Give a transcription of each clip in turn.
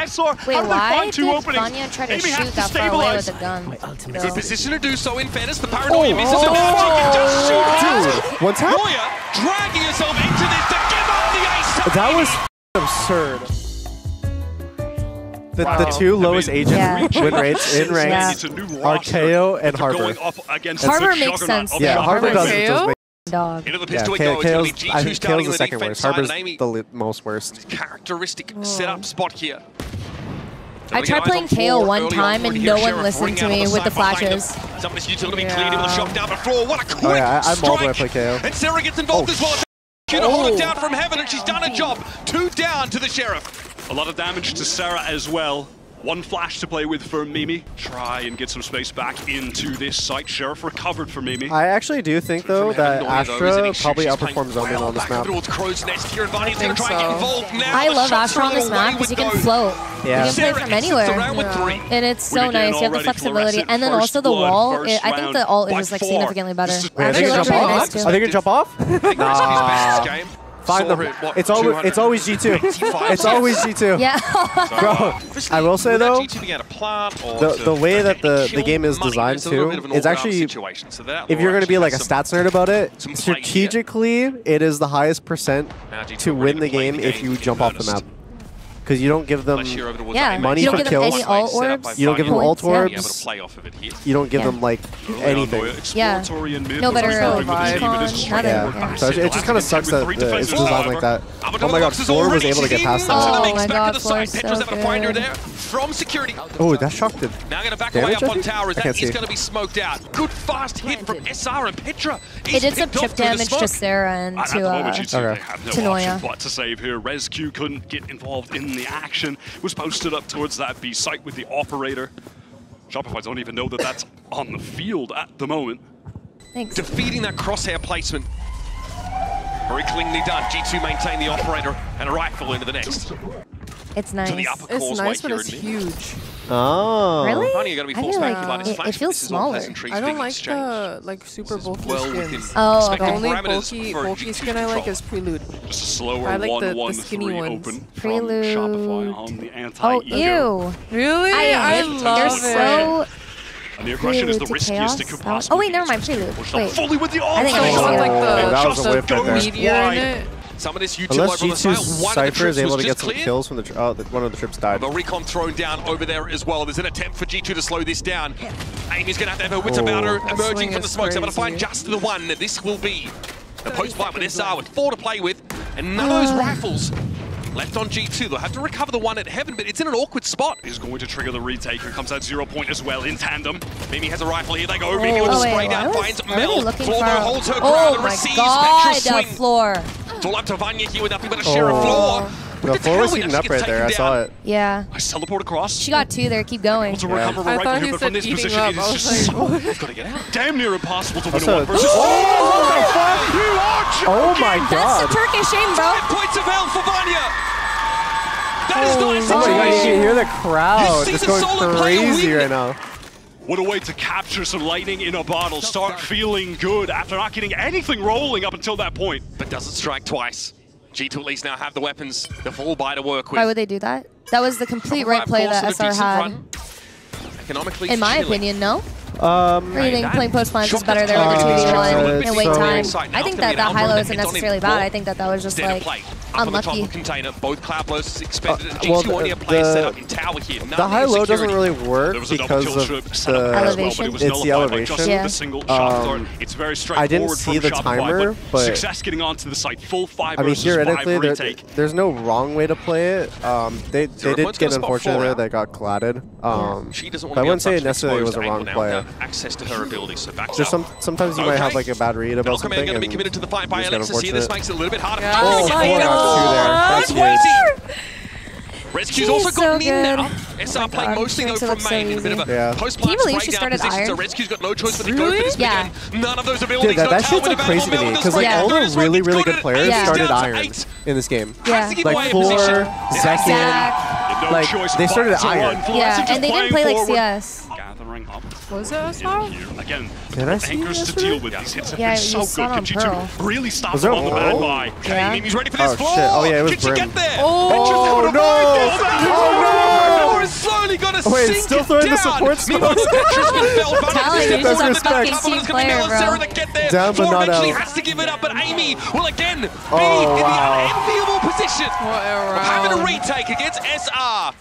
SR. Wait, how do they why find two did openings? Vanya try to Maybe shoot has to that far away with stabilize. a gun? Good position to do so in fairness. The paranoia misses him. She can just shoot Dude, one tap? Moya dragging herself into this to give up the ace. That was absurd. The two lowest agent win rates in ranks are KO and Harbor. Harbor makes sense. Yeah, Harbor does make dog. Into the yeah, pistol it goes. It's KO's, G2 I think starting KO's the second worst. Harbor's the most worst. Characteristic setup spot here. I tried playing KO one time and no one listened to me with the flashes. Somebody's utility cleared with a shot down the floor. What a quick I'm strike. all when I play KO. And Sarah gets involved as well. To hold it down from heaven, and she's done a job. 2 down to the Sheriff. A lot of damage to Sarah as well. One flash to play with for Mimi. Try and get some space back into this site. Sheriff recovered for Mimi. I actually do think, though, that Astra probably outperforms Omen on this map. I love Astra on this map because you can float. Yeah. You can play from anywhere. And it's so nice. You have the flexibility. And then also the wall. I think the ult is just like significantly better. Wait, are they gonna jump off? Are they gonna jump off? Nah. Find them. It's always G2. It's always G2. Yeah. Bro, I will say though, the way that the game is designed too, is actually, if you're going to be like a stats nerd about it, strategically, it is the highest percent to win the game if you jump off the map. Because you don't give them money for kills. Any ult orbs. You don't give them ult orbs. You don't give them like anything. Yeah. No better yeah. So it just kind of sucks that it's designed like that. Oh my god, Floor was able to get past that. Oh my god, Floor is so good. From security. Oh, that shock did. Now going to back away up on tower as that is going to be smoked out. Good fast hit from SR and Petra. It did some chip damage to Sarah and to Noya. But to save here, ResQ couldn't get involved in the action. Was posted up towards that B site with the operator. Shopify don't even know that that's on the field at the moment. Thanks. Defeating that crosshair placement. Very cleanly done. G2 maintain the operator and a rifle into the next. It's nice. To the upper it's nice, but it's huge. Oh. Really? I feel like it feels smaller. I don't like the super bulky skins. Oh, okay. The only bulky skin I like is Prelude. Just a slower I like the 1-1-3 skinny ones. open Prelude. from Shopify on the anti-ego. Oh, ew. Really? I love it. And the aggression is the riskiest it could possibly be. Oh wait, never mind, Prelude. Wait. Fully with the I think I want like that was a whip right there. meteor in it. Some of this Unless G2's Cypher is able to get some kills from the one of the trips died. The recon thrown down over there as well. There's an attempt for G2 to slow this down. Amy's going to have her wits about her, emerging from the smoke. So I'm going to find just the one. This will be the post-fight with SR with 4 to play with, and none of those rifles left on G2. They'll have to recover the one at Heaven, but it's in an awkward spot. Is going to trigger the retake. Here comes that 0 point as well in tandem. Mimi has a rifle here. They go. Mimi with a spray down finds Mel. Floor holds her ground and receives Petra's swing. Floor. It's all up to Vanya here with nothing but a Sheriff Floor. The Floor was heating up right there. I saw it. Yeah. I teleport across. She got 2 there. Keep going. To recover I right thought here, he but said from this eating position, up. it I is was just like, so gotta get out. Damn near impossible to win Also, one versus. Oh my god. That's the Turkish aim, bro. 5 points of hell for Vanya. That is nice. Oh my god, you can hear the crowd just going crazy right now. What a way to capture some lightning in a bottle. Start feeling good after not getting anything rolling up until that point. But doesn't strike twice. G2 at least now have the weapons, the full buy to work with. Why would they do that? That was the complete right play that SR had. Economically, in my opinion, no? Or you think playing post plans is better there with the 2v1 and wait time? I think that high-low isn't necessarily bad. I think that was just like unlucky. Both cloud blows expended. G2 only a play set up in tower here. The high-low doesn't really work because of the elevation. It's the elevation. Yeah. It's very I didn't see the timer, but success getting onto the site. Full 5 I mean, versus 5 theoretically, retake. there's no wrong way to play it. They did get unfortunate there. They got collided. But I wouldn't say it necessarily was a wrong play. Access to her abilities, so back There's sometimes you might have like a bad read about something. Going to be committed to the fight by Alexis here. This makes it a little bit harder. Oh, 4 out 2 there. That's huge. Rescue's also gotten in now. SR playing mostly though from main in a bit of a post-plant spray down position, so Rescue's got no choice but to go for this again. None of those abilities. Dude, that shit's like crazy to me, because like all the really good players started Iron in this game. Like Floor, Zekin, like they started Iron. Yeah, and they didn't play like CS. Gathering up. Was it SR? Again, did I see anchors to deal with. These hits have been so good. Can G2 really stop them on the bad buy? He's ready for this floor. Oh shit! Oh yeah, it was Did she get there? Oh no! Oh no! Wait, sink still throwing down. the support smoke. Talent, you're just a fucking team player, bro. Down but not out. Has to give it up, but Amy will again be in the unenviable position of having a retake against SR.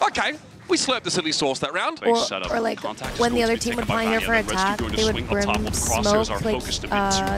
Okay. We slurped the silly sauce that round. Or like when the other team would fly here for attack, they would bring smoke, like,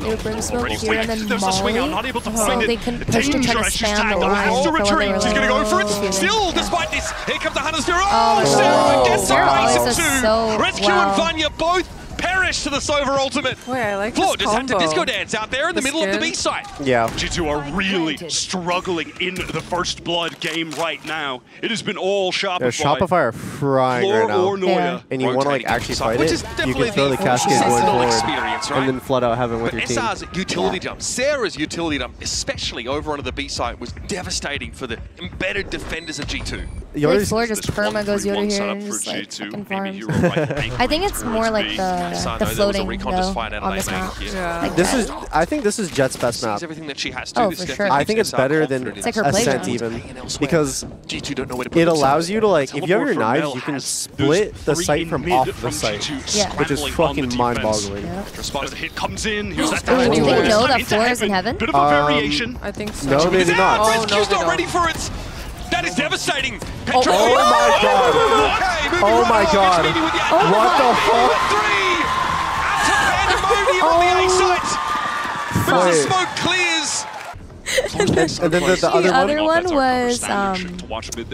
they would bring smoke here and then molly, so they can push to try to spam the line for when they were He's gonna go for it. Still, despite this, here comes the Hunter's Fury. Oh, Sarah gets the base of 2. Rescue and Vanya both perish to the Sova ultimate. Wait, I like Floor this just had to combo. disco dance out there in the middle of the B side. Yeah. G2 are really struggling in the first blood game right now. It has been all Shopify. Yeah, Shopify are frying right now. Or Noya. And you want to like actually fight it, you can throw the cascade going forward right? and then flood out heaven with your team. SR's utility jump, Sarah's utility jump, especially over onto the B side, was devastating for the embedded defenders of G2. Like Floor just perma goes Yoda here and just like fucking farms. I think it's more like the floating though on this map. Yeah. I think this is Jet's best map. Everything that she has to. Oh, for sure. I think it's better than It's like her Ascent playground. even, because G2 don't know where to put it allows you to like, if you have your Teleport for knives, Mel you can has split the those sight from three off mid the from site, G2 which is scrambling on fucking the mind-boggling. As the hit comes in, here's that Do damage. they know that Into Floor is in heaven? Bit of a variation. I think so. No, they do not. Oh, no, Rescue's they not don't. ready for it. That is devastating. Oh my god. Oh my god. What the fuck? But the smoke clears. And then the other one? Was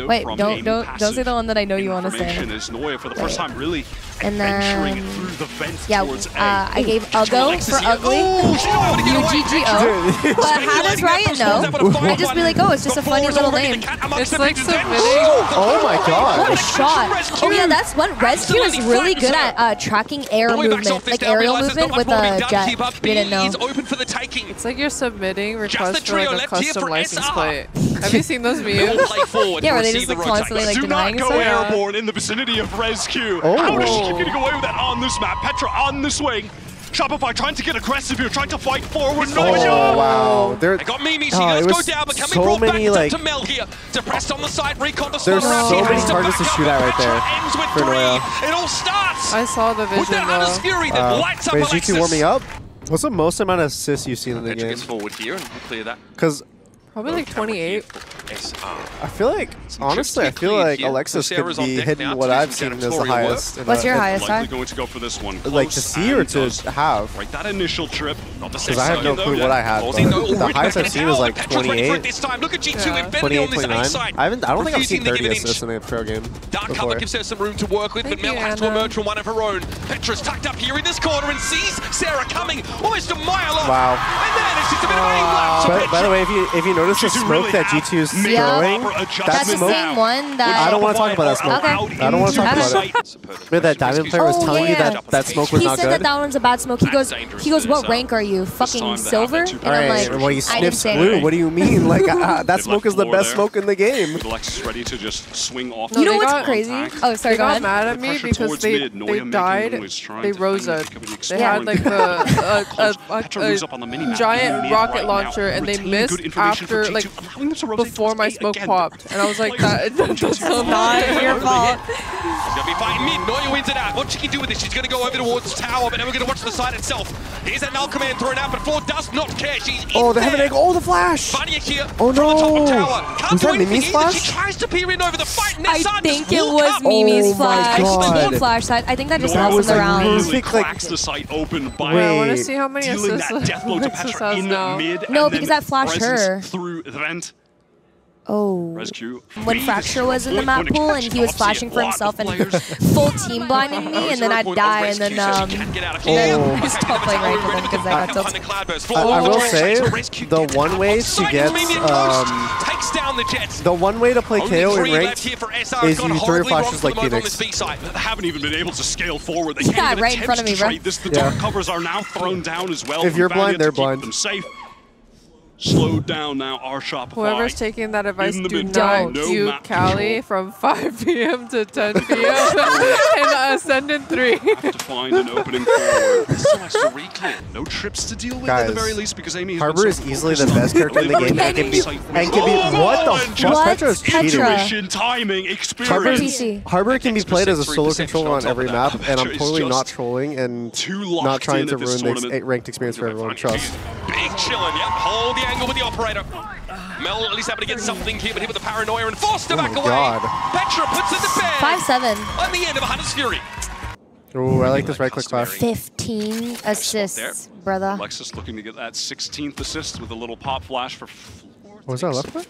wait, don't say the one that I know you want to say. Is Noya for the first time really And venturing then through the vent towards A. I gave Uggo for ugly. UGGO. But how does Riot know? I just be like, oh, it's just a funny little name. It's like submitting. Oh my god. What a shot! Oh yeah, that's one. Rescue is really good at tracking air movement, like aerial movement with a jet. We didn't know. It's like you're submitting requests for like a custom license plate. Have you seen those videos? Yeah, where they just like constantly like Do denying not and go stuff. airborne in the vicinity of Rescue. Oh. How does she keep getting away with that on this map? Petra on the swing. Shopify trying to get aggressive here, trying to fight forward. Oh wow. They got Mimi, she does go down, but can we brought back to Mel here. Depressed on the side, recon to There's so many targets to shoot at right there for Noya. It all starts I saw the vision with that Hunter's Fury that lights up Wait, Alexis. G2 warming up? What's the most amount of assists you've seen in the Petra game? gets forward here and we'll clear that. Because Probably like 28. I feel like, honestly, I feel like Alexis could be hitting what I've seen as the highest. What's your highest high? Going to go for this one. Like to see or to have? Right, that initial trip. Because I have no clue what I had. But the highest I've seen is like 28, 28, 29. I don't think I've seen 30 assists in a pro game Dark cover gives her some room to work with, but Mel has to emerge from one of her own. Petra's tucked up here in this corner and sees Sarah coming almost a mile off. Wow. And then it's just a bit of aim left. By the way, if you notice the smoke that G2 is throwing, That's the same one that... I don't want to talk about that smoke. Okay. I don't want to talk about it. Remember that Diamond player was telling you that smoke was not good? He said that one's a bad smoke. He goes, what rank are you? Fucking silver? And I'm like, well, he I didn't sniffs say blue. anything. What do you mean? Like that smoke is the best smoke in the game. Alexis ready to just swing off. You know what's crazy? Oh, sorry, They go got ahead. mad at me because they died. They rose-ed. They had like a giant rocket launcher and they missed after like before my smoke popped, and I was like, that's so not your fault. She's going to be fighting mid. Noya wins it out. What she can do with this? She's going to go over towards tower, but then we're going to watch the side itself. Here's that null command thrown out, but Floor does not care. She's Oh, they have an egg. Oh, the flash. Vanya here Oh, from the top no. of tower. Can't Was do that anything Mimi's either. flash? She tries to peer in over the fight, and I Nessan think just it walk was up. Mimi's Oh my flash. God. Full flash side. I think that just Noya helps was in the round. really Perfect, like- cracks the site open by I want to see how many dealing assists that death blow to Alexis Petra has in now. mid. No, and because then that flashed presence her. through the vent. Oh. Rescue. When Fracture was in the map pool and he was flashing for himself and full team blinding me, and then I'd die, and then I stopped playing right with him because I got tilted. I will say the one way to get the one way to play KO in ranked is you throw your flashes like Phoenix. They haven't even been able to scale forward. They Yeah, can't even right in front of attempt me, to bro. trade this. The dark covers are now thrown down as well. If you're from Valiant blind, they're to keep blind. them safe. slowed down now. Our Shopify. Whoever's taking that advice, do not don't. queue Kyedae from 5 p.m. to 10 p.m. and Ascendant 3. Have to find an opening forward. There's so much to reclaim. No trips to deal with at the very least because Amy has Harbor is easily the best character in the game and can be what the fuck? Petra is cheating. Intuition, timing, experience. Harbor can be played as a solo controller on every map, and I'm totally not trolling and not trying to ruin the ranked experience for everyone. Trust. Big chillin', yep. Hold the angle with the operator. Mel at least able to get something here, but hit with the paranoia and forced to back away. Petra puts it to bed. 5-7. On the end of a Hunter's Fury. Ooh, I like this right click flash. 15 assists, brother. Alexis looking to get that 16th assist with a little pop flash for. What was that left foot?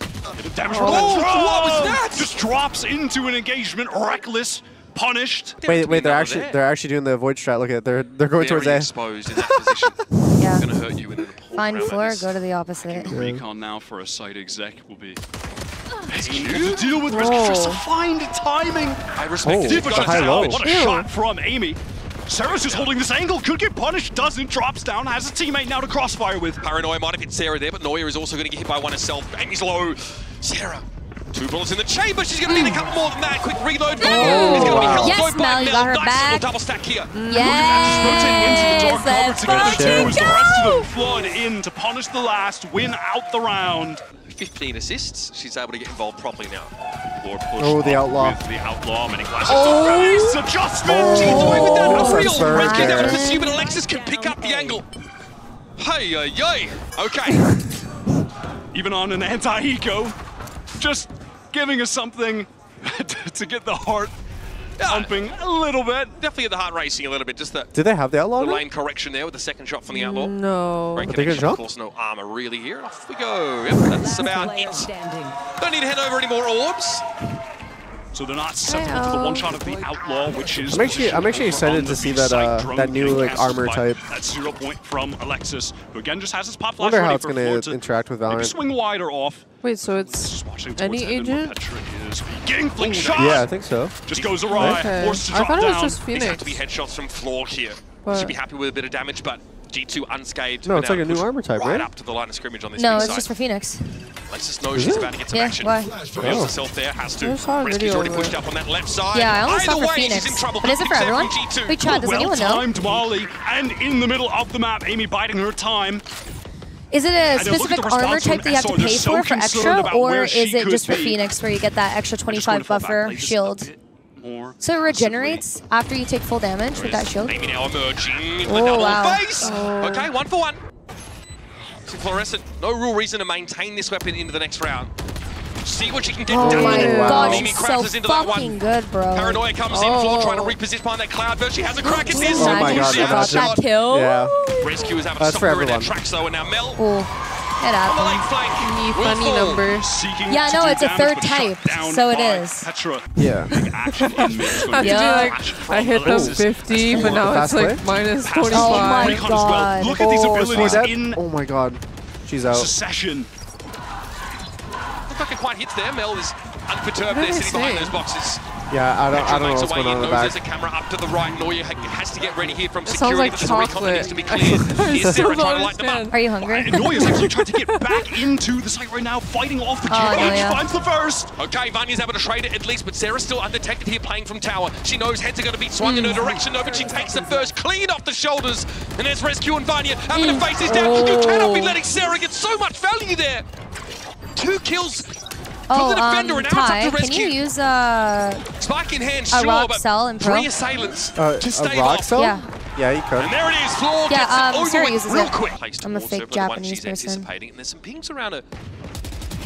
Damage what was that? Just drops into an engagement, reckless, punished. Wait, they're actually doing the avoid strat. Look at it, they're going towards A. Exposed in that position. Yeah. Gonna hurt you in an Find floor, go to the opposite. Recon now for a site exec will be. To deal with risk, just to find timing. I respect it. What a shot from Amy. Sarah's just holding this angle, could get punished, doesn't, drops down, has a teammate now to crossfire with. Paranoia might have hit Sarah there, but Neuer is also going to get hit by one herself. Amy's low. Sarah, 2 bullets in the chamber, she's going to need a couple more than that. Quick reload. It's going to be held yes, Mel, you got her back. Double stack here. Yes, let's fucking go! The rest of them flood in to punish the last, win out the round. 15 assists, she's able to get involved properly now. Oh, the outlaw. The outlaw, many glasses. Adjustment! She's away with that unreal. Rescue down to pursue, but Alexis can pick up the angle. Hey, okay. Even on an anti-eco, just giving us something to get the heart pumping a little bit. Definitely get the heart racing a little bit. Just Did they have the outlaw? The lane correction there with the second shot from the outlaw. No. Great they connection, jump? of course, no armor really here. And off we go. Yep, that's about it. Don't need to head over any more orbs. So they're not susceptible to the one shot of the outlaw, which is. I'm actually excited to see that new like armor type. That's 0 point from Alexis, who again just has his pop I flash. wonder how it's going to interact with Valorant. Swing wide or off. Wait, so it's any agent? Shot. Yeah, I think so. Just goes awry. Okay. Forced to I drop thought it was down. just Phoenix. These have to be headshots from floor here. Should be happy with a bit of damage, but G2 unscathed. No, it's like a new armor type, right? Up to the line of scrimmage on this No, B it's side. just for Phoenix. Alexis knows she's about to get some action. Why? Reveals herself there, has to. Rescue's already pushed up on that left side. Yeah, I almost Either saw for way, Phoenix. she's in trouble. But is it for everyone? Wait, Chad, does anyone know? Well-timed Molly, and in the middle of the map, Amy biding her time. Is it a specific armor type that you have to pay for extra, or is it just for Phoenix where you get that extra 25 buffer shield? So it regenerates after you take full damage with that shield? Amy now emerging. Oh, wow. Okay, 1 for 1. Fluorescent, no real reason to maintain this weapon into the next round. See what she can get done. Oh my god, Amy she's so crashes into that fucking one. good, bro. Paranoia comes in, floor trying to reposition behind that cloud, but she has a crack at this. Oh my god, she got that kill. Yeah. Rescue is able to stop her in their tracks though, and now Mel It on the lane happened. flank. Funny number. Yeah, no, it's a third type, so it is. Petra. Yeah. I hit the 50, but now it's like minus 25. Oh my god. Look at these abilities in Oh my god. She's out. succession. Looks like it quite hits there. Mel is unperturbed there, sitting behind those boxes. Yeah, I don't know what's going on in the back. There's a camera up to the right. Neuer has to get ready here from It security. sounds like Recon needs to be chocolate. cleared. Here's Sarah trying to light them up. Are you hungry? Neuer's actually trying to get back into the site right now, fighting off the cage. Finds the first. Okay, Vanya's able to trade it at least, but Sarah's still undetected here playing from tower. She knows heads are going to be swung in her direction, though, but she takes the first clean off the shoulders. And there's Rescue and Vanya having to face this down. You cannot be letting Sarah get so much value there. 2 kills. From the defender, and now it's up to Ty, can you use spike in hand, sure, rock but cell in pro? 3 assailants to stay a rock off. cell? Yeah. Yeah, you could. And there it is, Floor Yeah, gets it Sarah over uses real it. quick. I'm a fake Japanese person. And there's some pings around her.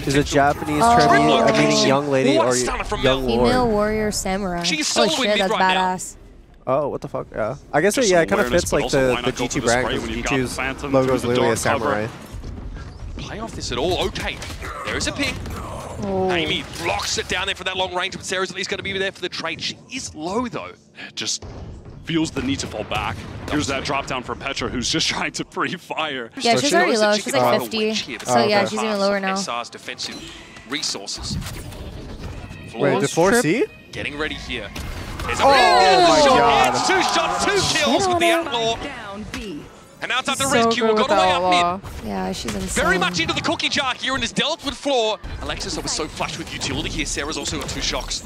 Is it Japanese trendy, meaning young lady or young Female lord? warrior samurai. She's Holy soloing shit, mid that's right now. badass. Oh, what the fuck? Yeah. I guess it kind of fits like the G2 brand because G2's logo is literally a samurai. Play off this at all. Okay, there is a ping. Amy blocks it down there for that long range, but Sarah's at least going to be there for the trade. She is low, though. Just feels the need to fall back. Here's that drop down from Petra, who's just trying to pre-fire. Yeah, she's already low. She's like 50. So yeah, she's even lower now. SR's defensive resources. Wait, the 4C? Getting ready here. There's Oh my god. It's 2 shots, 2 kills with the outlaw. And now it's at the rescue. We've got away up mid. Yeah, she's insane. Very much into the cookie jar here and is dealt with floor. Alexis was so flush with utility here. Sarah's also got 2 shocks.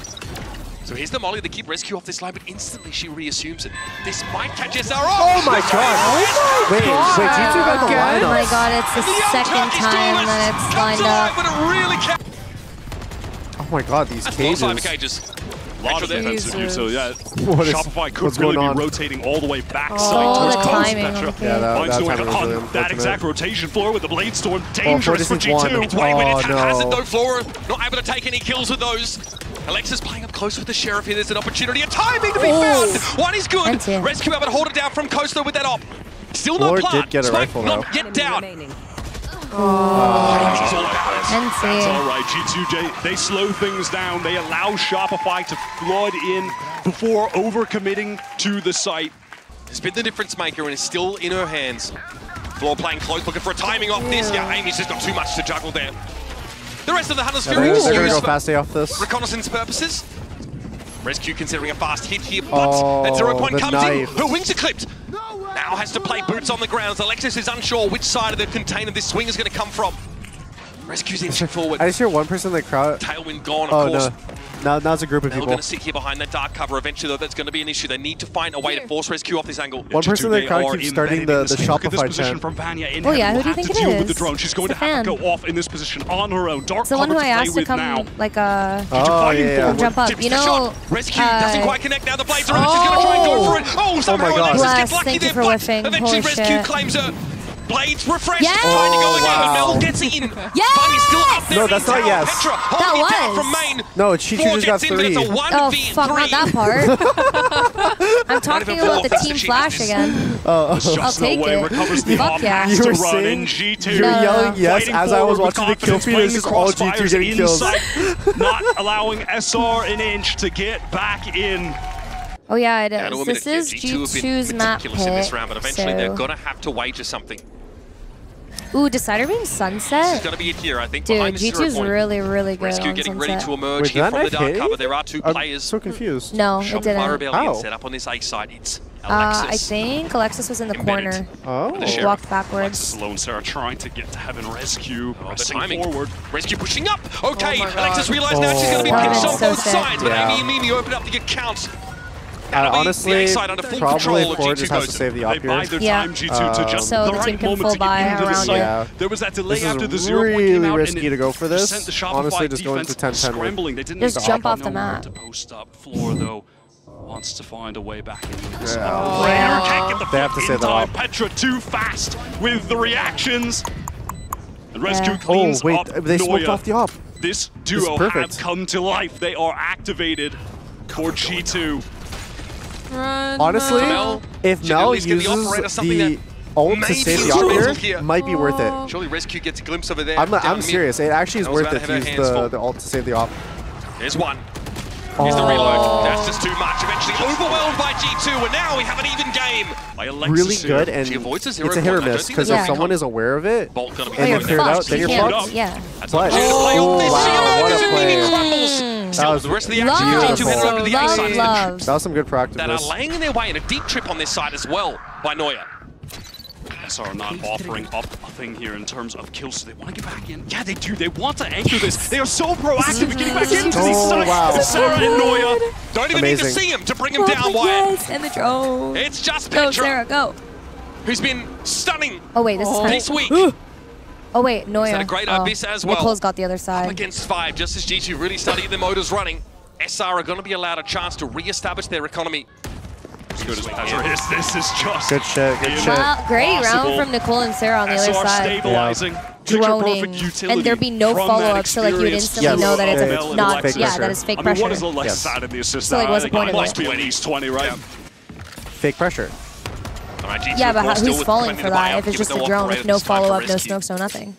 So here's the molly to keep rescue off this line, but instantly she reassumes it. This might catch SR off. Oh my god! Wait, G2 got the lineup. Oh my god, it's the second time that it's lined up. But it really oh my god, these cages. A lot of defensive utility. Yeah, What is, Shopify could really be rotating all the way back side Oh, towards the Gozen. timing. Petra Okay. Yeah, finds that a way timing was really on that exact unfortunate. rotation floor with the Blade Storm. Dangerous for 46-1. G2. It's way when it has it no. though, Flora. Not able to take any kills with those. Alexis playing up close with the Sheriff here. There's an opportunity, a timing to be found. One is good. Rescue able to hold it down from Coaster with that op. Still no Flora plant. did get a Smoke rifle, not though. yet down. That's all right. G2, they slow things down. They allow Shopify to flood in before overcommitting to the site. It's been the difference maker and it's still in her hands. Floor playing close, looking for a timing off this. Yeah, Amy's just got too much to juggle there. The rest of the Hunter's Fury They're gonna used go fast off this. reconnaissance purposes. Rescue considering a fast hit here, but that 0 point comes knife. in. Her wings are clipped. Now has to play boots on the ground. Alexis is unsure which side of the container this swing is going to come from. Rescue's inching forward. I just hear one person in the crowd. Tailwind gone, of course. No. Now it's a group of They're people. going to sit here behind that dark cover. Eventually, though, that's going to be an issue. They need to find a way to force Rescue off this angle. One person in the crowd keeps starting the Shopify chant. From Vanya in Oh yeah, who will do you have think to it deal is? with the drone. She's going to have to go off in this position on her own. Dark It's the one cover who to I play asked to with come, now. like a Oh, yeah. jump up. Tips You the know, shot. Rescue doesn't quite connect now. The blades are in. She's going to try and go for it. Oh, somehow God. Alexis Bless, gets lucky thank you there, for but whiffing. eventually Holy Rescue shit. claims her. Blades refreshed, Yes! trying to go again, but wow. Mel gets it in. Yes! Bunny's still up there. No, that's in not tower. yes. Petra holding it down was. from main. No, G2 Four just got gets in, but 3. it's a 1v3. Oh fuck, not that part. I'm talking about the team flash again. I'll take it. Recovers the Fuck off, yeah. has You to were run saying- in G2. You were yelling yes Fighting as I was forward with watching the kill confidence, feed. playing It's just the all G2 crossfires getting kills. inside, not allowing SR an inch to get back in. Oh yeah, it Now, to is. admit This it, is G2 have been G2's map meticulous in this pick. round, but eventually they're So. going to have to wager something. Ooh, Decider being This is Sunset? going to be it here, I think. Dude, behind the 0 G2's point. really, really good Rescue on getting Sunset. ready to emerge Wait, here that from the knife dark hit? cover. There are 2 I'm players. so confused. No, it Shopify didn't. Rebellion How? set up on this A side. It's I Alexis. think Alexis was in the Embedded. corner. Oh. The Sheriff. Walked backwards. Sloan Sarah trying to get to Heaven Rescue, Oh, the pressing timing. forward. Rescue pushing up. Okay, Oh my God. Alexis realized now she's going to be Oh. pinched on So both sick. sides, but Yeah. Amy and Mimi open up the account. That'll be Honestly, the A side under full control probably of Ford G2 just has to Gozen. save the They op buy here. their Yeah. time, G2, to just So the the right team can moment full to get buy into the around site. it. There was that delay This after is the 0 point really came out, risky and it to go for just this. sent the Shopify Honestly, just going defense to 10-10 scrambling. They didn't Just stop jump off on the nowhere map. to post up. Floor, though, wants to find a way back in. Yeah. Rare can't get the They have to foot save in the time. op. Petra too fast with the reactions. And Rescue Yeah. Oh, cleans wait, up they smoked Noya. off the op. This duo have perfect. come to life. They are activated for G2. Run, Honestly, Mel if should at Mel least get the uses operator something the that ult to maybe save the is op mental here, here. might be worth it. Surely Rescue gets a glimpse over there. I'm down mid. serious. It actually is Mel's worth about it to to have use her hands full. the ult to save the op. There's one. Here's the reload. That's just too much. Eventually overwhelmed by G2, and now we have an even game. By Alexis Really here. good, and She avoids a 0 it's a hit or point. I don't miss, think because there's if any someone is aware of it, Bolt gonna be And you're then clear it out, fucked. then You you're can't- fucked. Yeah. That's But- not play off this. wow, She what a emerges and play. Mimi crumbles. Still, was the rest of the love. action, G2 headed over to the A Love, side. love. that was some good That are proactiveness. laying in their way, and a deep trip on this side as well by Noya. SR not offering up a thing here in terms of kills, so they want to get back in. Yeah, they do. They want to anchor this. They are so proactive in getting back into these Oh, sites. wow. Sarah and Noya. Don't even need to Amazing. see him to bring him down, Wyatt. Yes, and the drone. It's just Go, Petra, Sarah, go. who's been stunning Oh wait, this is her. this week. Oh wait, Noya. had a great oh. abyss as well. Nicole's got the other Up side. against 5, just as G2 really started to get their motors running. SR are going to be allowed a chance to re-establish their economy. As good as Petra is, this is just Good shit, good shit. Wow, great round impossible. from Nicole and Sarah on the other SR side. stabilizing. Droning, and there'd be no follow-up, so like you would instantly Yes. know that it's Yeah, not. fake Yeah, pressure. that is fake I mean, pressure. what is the left Yes. side of the assist? So, like, what's the point of must it? be at least 20, right? Fake pressure. All right, G2 Yeah, but of course, still who's with falling plenty for to buy that? up, If it's given just a no drone operator, with no it's time for follow-up, no rescue. smokes, no nothing.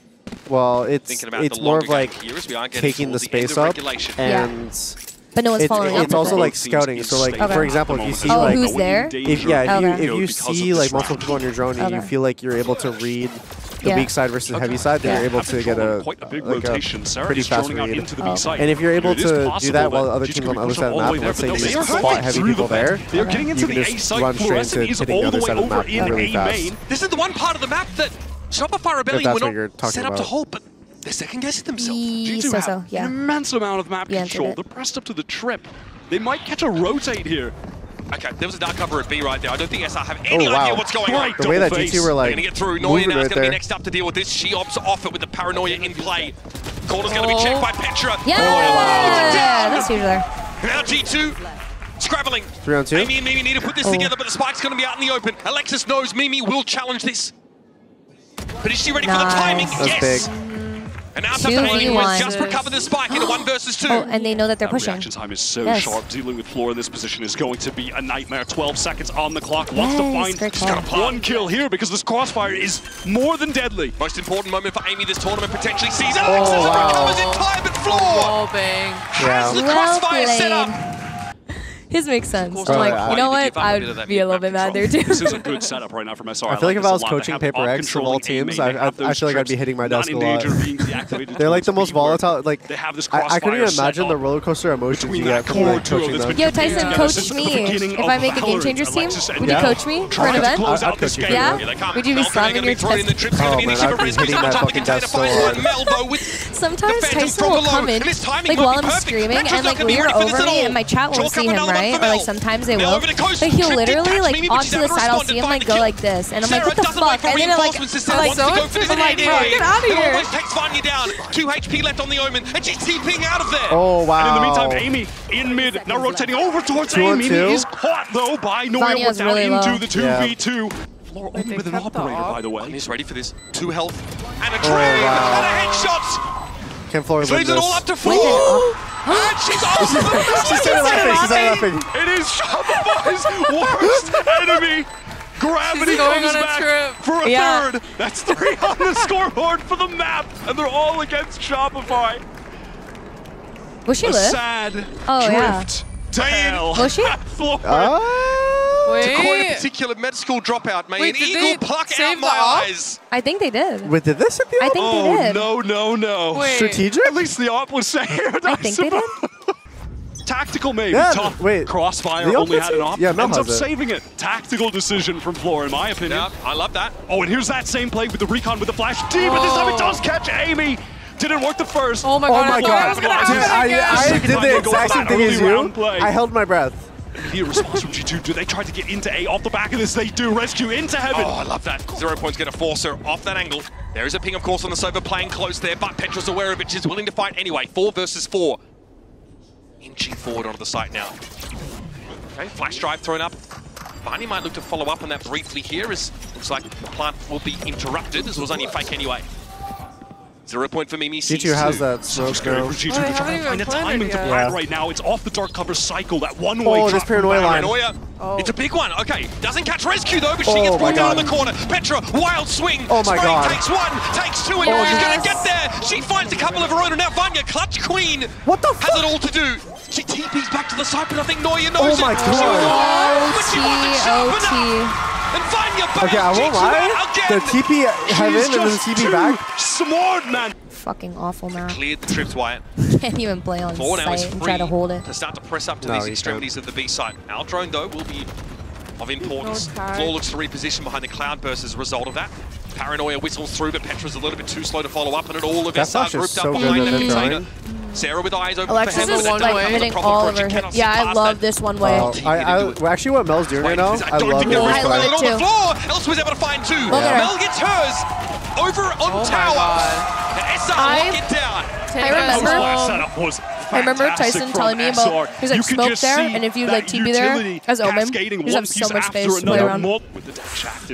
Well, Thinking about it's the more longer of like game here as we are getting taking the towards end space of up, regulation. and But no one's following up it's with also it. like scouting. So like, Okay. for example, if you see Oh, like, who's there? if you Okay. see like multiple people on your drone and you Okay. feel like you're able to read the weak side versus heavy side, then you're able to get a pretty fast read. And if you're able to do that while other teams on the other side of the map, let's say you spot heavy people there, you can just run straight into hitting the other side of the map really fast. This is the one part of the map that Shopify Rebellion were not set up to hold, but they're second-guessing themselves. G2 have an immense amount of map control. They're pressed up to the trip. They might catch a rotate here. Okay, there was a dark cover at B right there. I don't think SR have any idea what's going on. The way that G2 were like, they're gonna get through. Noya now is gonna be next up to deal with this. She opts off it with the paranoia in play. Corner's gonna be checked by Petra. Yeah, that's huge there. Now G2 scrabbling. 3-on-2. Mimi and Mimi need to put this together, but the spike's gonna be out in the open. Alexis knows Mimi will challenge this. But is she ready for the timing? Yes. Big. And now Amy has just recovered the spike in a 1 versus 2. Oh, and they know that they're pushing. Reaction time is so sharp. Dealing with Flora in this position is going to be a nightmare. 12 seconds on the clock. Wants to find one kill here because this crossfire is more than deadly. Most important moment for Amy this tournament potentially sees Alexis recovers in time, but Floor has the crossfire set up. His makes sense. I'm like, you know what? I would be a little bit mad there too. This is a good setup right now from SR. I feel like if I was coaching Paper X of all teams, I feel like I'd be hitting my desk a lot. They're like the most volatile. Like I couldn't even imagine the roller coaster emotions you get from like coaching them. Yo, Tyson, coach me. If I make a Game Changers team, would you coach me for an event? I'd coach you. Yeah? Would you be slamming your chest? Oh man, I'd be hitting that fucking desk so hard. Sometimes Tyson will come in, like while I'm screaming, and like leer over me, and my chat won't see him, right? Or like sometimes they will. But he'll literally, like, onto the side, I'll see him, like, go like this. And I'm like, what the fuck? And then I'm like, bro, get out of here. Almost takes Vanya down. 2 HP left on the Omen, and she's TPing out of there. Oh, wow. And in the meantime, Amy in mid, now rotating over towards Amy. Is caught, though, by Noya. We're down into the 2v2. Flora only with an operator, by the way. He's ready for this. 2 health, and a trade, and a headshot. Can Flora win leaves this? It all up to 4. And she's off. She's still laughing. It is Shopify's worst enemy. Gravity comes back for a third. That's 3 on the scoreboard for the map, and they're all against Shopify. Was she lit? Sad drift to hell. Was she? To coin a particular med school dropout, may an eagle pluck out my eyes. I think they did. Wait, did this at the I think they did. No. Wait. Strategic? At least the op was saying. I think they did. Tactical maybe. Yeah, tough. wait. Crossfire only had an op. Yeah, ends up saving it. Tactical decision from Floor, in my opinion. Yeah, I love that. Oh, and here's that same play with the recon with the flash D, but this time it does catch Amy. Didn't work the first. Oh my god. I did the exact same thing as you. I held my breath. Here, response from G2. Do they try to get into A off the back of this? They do. Rescue into heaven. Oh, I love that. 0 points going to force her off that angle. There is a ping, of course, on the Sova playing close there, but Petra's aware of it. She's willing to fight anyway. 4 versus 4. Inching forward onto the site now. Okay, flash drive thrown up. Barney might look to follow up on that briefly here, as looks like the plant will be interrupted, as it was only a fake anyway. 0 point for Mimi. G2 has that smoke scary for G2 to try and find a timing to plant right now. It's off the dark cover cycle, that one-way this paranoia line. It's a big one. Okay, doesn't catch rescue though, but she gets brought down in the corner. Petra, wild swing. Oh my god. Takes 1, takes 2, and she's gonna get there. She finds a couple of her own, and now Vanya, clutch queen. What the fuck? Has it all to do. She TP's back to the side, but I think Noya knows it. Oh my god. OT. And Vanya back. Okay, I won't lie. The TP heaven and then the TP back. Smart, man. Fucking awful now. Cleared the trips, Wyatt. Can't even play on site and try to hold it. To start to press up to these extremities of the B site. Our drone, though, will be of importance. Floor looks to reposition behind the cloudburst as a result of that. Paranoia whistles through, but Petra's a little bit too slow to follow up, and it all of SR grouped up behind the container. Sarah with eyes open Alexis for is like hitting all of her hits. Yeah, I love this one way. Actually, what Mel's doing right now, I love it. I love it too. Else was able to find 2. Mel gets hers over on tower. And SR lock it down. I remember Tyson telling me about there's like smoke there, and if you like TP there as Omen, you have so much space to play around.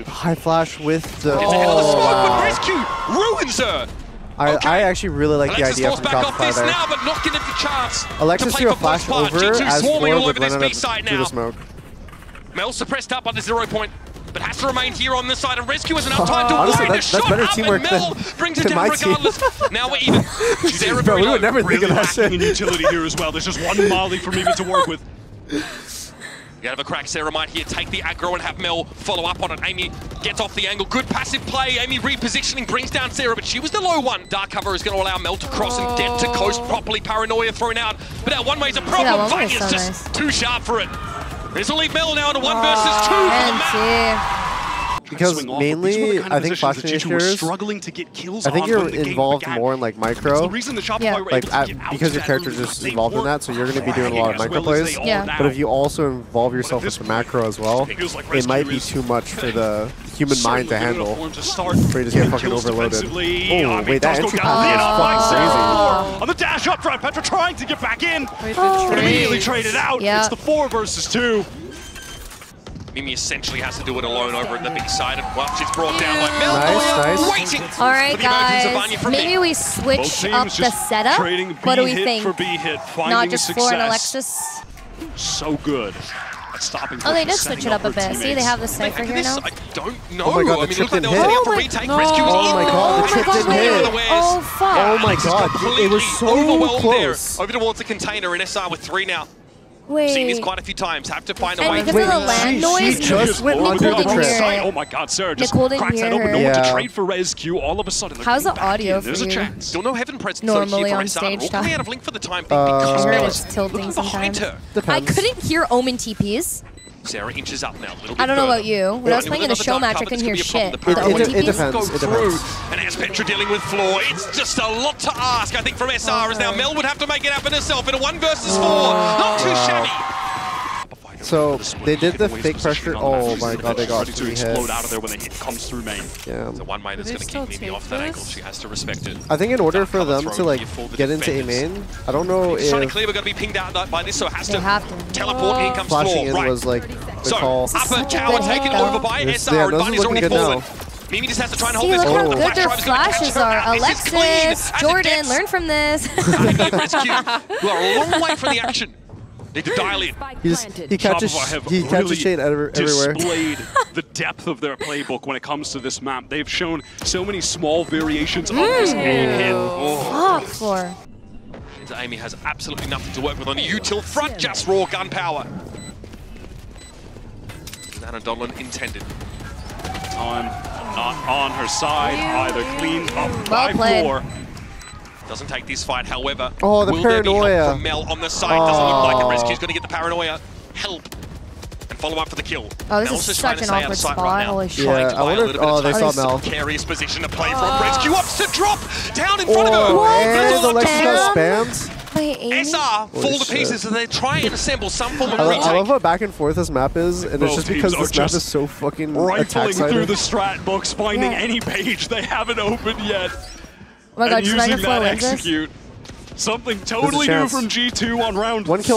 High flash with the. Oh, wow. Rescue ruins her. I actually really like the idea from Shopify there. Now, but not giving the chance. Alexis threw a flash over as Flora would run out through the smoke. Mel suppressed up under 0 point, but has to remain here on this side, and Rescue has enough time to widen the shot better up, teamwork and Mel brings it down regardless. Now we're even. Bro, we would never think of that shit. Utility here as well. There's just one Molly for Mimi to work with. You have a crack. Sarah might here take the aggro and have Mel follow up on it. Amy gets off the angle. Good passive play. Amy repositioning, brings down Sarah, but she was the low one. Dark cover is going to allow Mel to cross and get to coast properly. Paranoia thrown out, but our one way's a problem. Vanya's so just too sharp for it. This will leave Mel now in a 1 versus 2 for the map. Because mainly, I think Flash Initiators, I think you're involved more in like micro, because your character's just involved in that, so you're going to be doing a lot of micro plays. But if you also involve yourself with the macro as well, it might be too much for the human mind to handle, where you just get fucking overloaded. Oh, wait, that entry path is fucking crazy. On the dash up front, Petra trying to get back in, but immediately traded out. It's the 4 versus 2. Mimi essentially has to do it alone over at the big side. Well, she's brought down by Mel. Nice. Waiting. All right, guys. Maybe we switch up the setup. What do we think? Not just Floor and Alexis. So good. Stopping they did switch it up a bit. See, they have the Cypher here now. I don't know. Oh my god, the trip didn't hit. Oh my god, the trip didn't hit. Oh fuck. Oh my god, it was so close. Over towards the container, and SR with 3 now. Wait. Seen this quite a few times. Have to find a way. And because of the land noise, she just went under the trip. Oh my god, Sarah just cracks that open. No one to trade for Res Q. All of a sudden, how's the audio for There's a you? chance. Still no heaven presence Normally here on stage time. Out of Link for the time being because Mel is tilting sometimes. Depends. I couldn't hear Omen TPs. Sarah inches up now. I don't know about you. When I was playing in the show match, I couldn't hear shit. It depends. It depends. And as Petra dealing with Floor, it's just a lot to ask, I think, from SR, as now Mel would have to make it happen herself in a 1 versus 4. Not too shabby. So they did the fake pressure. Oh my god, they got 3 hits. Explode out of there when the hit comes through main. Yeah. So one way that's going to keep Mimi off that angle. She has to respect it. I think in order for them to like get into A main, I don't know if Trying to clear, we're going to be pinged out by this, so has to teleport. Here comes flashing Floor. in was like the call. So upper tower taken over by SR, and Bunny's already fallen. Mimi just has to try and hold this. Look how good their flashes are. Alexis, Jordan, learn from this. You are a long way from the action. Need to dial in. He catches shade everywhere. Displayed the depth of their playbook when it comes to this map. They've shown so many small variations of this main hit. Fuck for. Amy has absolutely nothing to work with on the util front, just raw gunpower. Anna Donlan intended. Time not on her side, either cleaned up by Floor. Doesn't take this fight, however. Oh, the will paranoia. There be help from Mel on the side? Doesn't look like it. Rescue's going to get the paranoia. Help. And follow up for the kill. Oh, this is such an awkward spot. Holy shit. Yeah, I wonder. Oh, they saw Mel. Precarious position to play from Rescue. Opts to drop down in front of her. And Alexis got spammed. SR fall to pieces as they try and assemble some form of retake. I love how back and forth this map is, and it's just because this map is so fucking rifling through the strat books, finding any page they haven't opened yet. Oh my god, and using that execute. Something totally new from G2 on round 30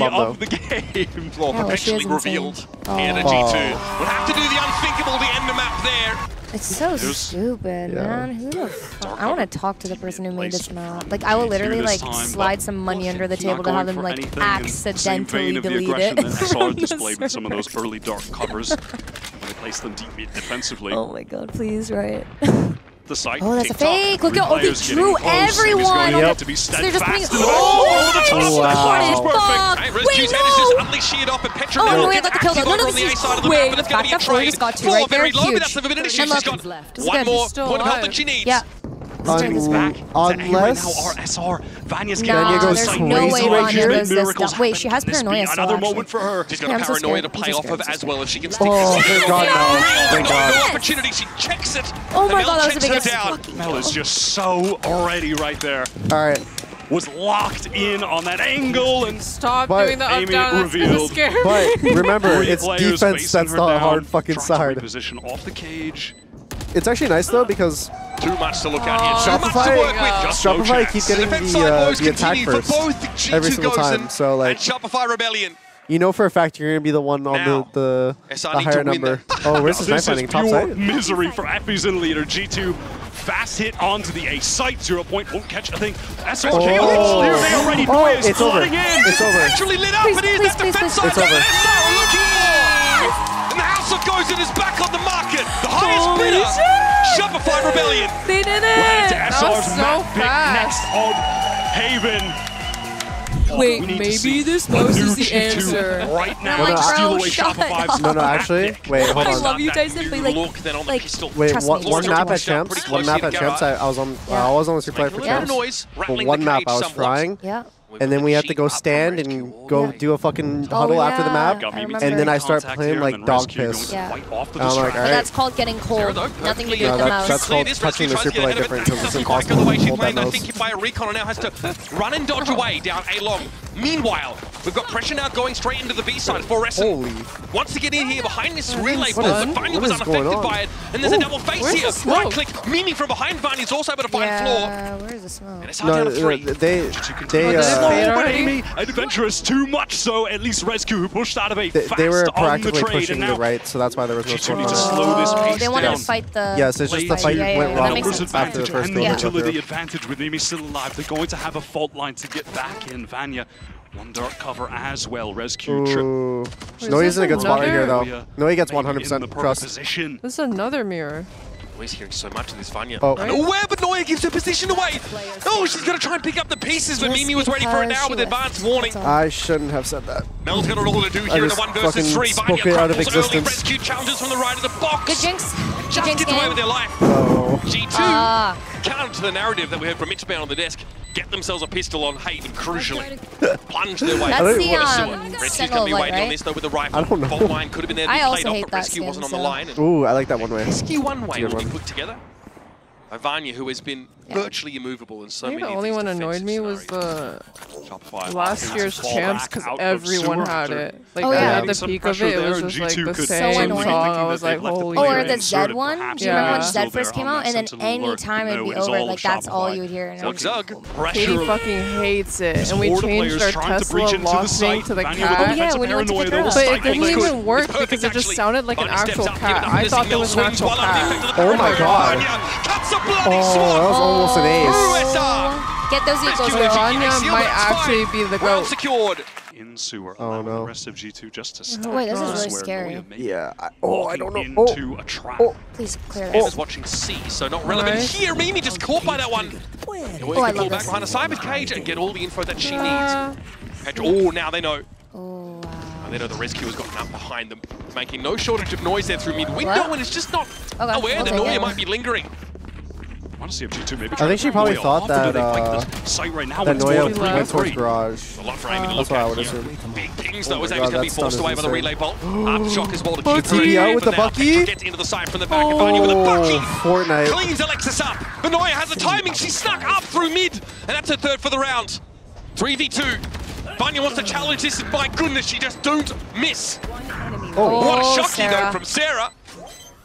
of the game. Well, perpetually revealed here at G2. We'll have to do the unthinkable to end the map there. It's so stupid, man. Who the fuck? I want to talk to the person who made this map. Like, I will literally like slide some money under the table to have them like accidentally delete it. SR displayed with some of those early dark covers when they placed them deep mid defensively. Oh my god, please, right? The site. Oh, that's a fake. Look at they drew everyone. Yep. To be so they're just putting. Oh, the toss fuck. Wait, no. Oh, no, we got the kill though. No, this is. Wait, back up. Floor just got 2 right there. Huge. And look, one more point of help that she needs. Yeah. Unless SR, Vanya's there's no way Vanya does this stuff. Wait, she has paranoia still. Another moment for her. She's got a paranoia to play off of as well if she can stick. Oh, thank God, no. Thank God. No opportunity. She checks it. Oh my God, that was the biggest fucking. Mel is just so already right there. All right. Was locked in on that angle and stop doing the up Amy down. Revealed. But remember, it's defense that's the hard fucking side. Position off the cage. It's actually nice though because too much to look at here. Shopify keep getting the attack first every single time. So like Shopify Rebellion. You know for a fact you're gonna be the one on the higher number. Oh, where's this knife finding? Top side? Misery for Effie's in leader. G2 fast hit onto the A site. 0 point won't catch a thing. SR they already it's over. It's over. Actually lit up and he's that defense side. It's over. SR looking more. And the House of Gozen is back on the market. The highest bidder. Shopify Rebellion. They did it. Right into SR's so map pick next of Haven. Wait, maybe this nose is the answer. Right now, like, steal bro, away shut Shopify's. No, actually, wait, hold I on. love you, Tyson, but like, Wait, trust me. one map at Champs, I was on the supply for Champs. But one map I was frying. Yeah. And then we have to go stand and go do a fucking huddle after the map. And then I start playing like dog piss. Yeah. I'm like, alright. That's called getting cold. Nothing to do with the mouse. That's called touching the super light different because it's impossible to hold that mouse. I think by Recon now has to run and dodge away down A long. Meanwhile, we've got pressure now going straight into the B side for Resin. Wants to get in here behind this relay ball, but Vanya was unaffected by it. And there's a double face here. Right click, Mimi from behind Vanya's also able to find floor. Where's the smoke? And it's hard down to 3. But Amy, adventurous too much so. At least Rescue, who pushed out of A fast they were on the practically trade, pushing the right, so that's why there was no G2 need smoke to on it. slow this pace They wanted down. to fight the... Yes, it's just the fight went wrong after the first and goal. the utility advantage with Mimi still alive. They're going to have a fault line to get back in. Vanya, one dark cover as well. Rescue trip. Noya's in a good spot right here, though. Noya gets 100% trust. Position. This is another mirror. Noya's hearing so much of this Vanya. Oh. Where, but Noya gives her position away. Oh, she's going to try and pick up the pieces, but Mimi was ready for it now with advanced warning. I shouldn't have said that. Mel's got it all to do here in the 1 versus 3. Vanya crumples early. Rescue challenges from the right of the box. Good Jinx. Just gets away with their life. Oh. G2, counter to the narrative that we heard from Mitchbound on the desk, get themselves a pistol on Hate and crucially plunge their way That's through the sewer. the Rescue's going to be waiting on this though with the rifle. I don't know. Fault line could have been there to I be also played off, hate but that Rescue skin, wasn't on the so. line. Ooh, I like that one way. Rescue one way Good will be one. put together. Vanya, who has been virtually immovable in so I think many the of only these one annoyed me was scenarios. the Shopify last year's champs because everyone had it. Like Oh, yeah. at the peak of it, it was just like the same annoying. song. I was like, holy Or shit. the Zed one. Do you remember when Zed first came out? And then Sentinel any alert, time it would be no, it's over. all Like that's all Shopify. you would hear. And Zug Zug. Katie fucking hates it, and we Horde of changed players our trying to breach Tesla into the lock site. name to the Vanya with cat. defensive Yeah, when you went to paranoia, pick her they'll up. But it cycle didn't through. even work It's perfect, because it just actually. sounded like an Vanya steps actual up, cat. giving I them thought there was an swings actual while under the cat. effect of the Oh my paranoia. God. Vanya cuts a bloody Oh, swat. that was almost an ace. Get those equals, Rescue girl. Vanya Seal, might that's fine. actually be the Well GOAT. secured. In sewer, Oh, allowing no. the rest of G2 just to stop. Wait, this is really Where scary. Noya may be Yeah. I don't know. into a trap. Please clear Emma's this. watching C, so not relevant Alright. here. Mimi just caught by that one. Oh, I Can love pull back this. behind a cyber cage and get all the info that she needs. Oh, now they know. Oh, wow. And they know the rescue has gotten up behind them, making no shortage of noise there through mid-window, What? and it's just not Okay, aware I'll that take Noya it. might be lingering. I want to see if G2 maybe. I think she probably thought that site right now that it's Noya 43. went towards garage. A lot for Amy to That's look what I at would here. assume. Big pings though, Oh as my Amy's God, going to be that stun forced is away by the insane. relay bolt. Aftershock as well to Oh, keep her TP out in with for the now. Bucky. Petra gets into the side from the back of Vanya with a Bucky. Fortnite. Cleans Alexis up. But Noya has the timing. She snuck up through mid, and that's her third for the round. 3v2. Vanya wants to challenge this, and my goodness, she just don't miss. What a shocky Sarah. though from Sarah.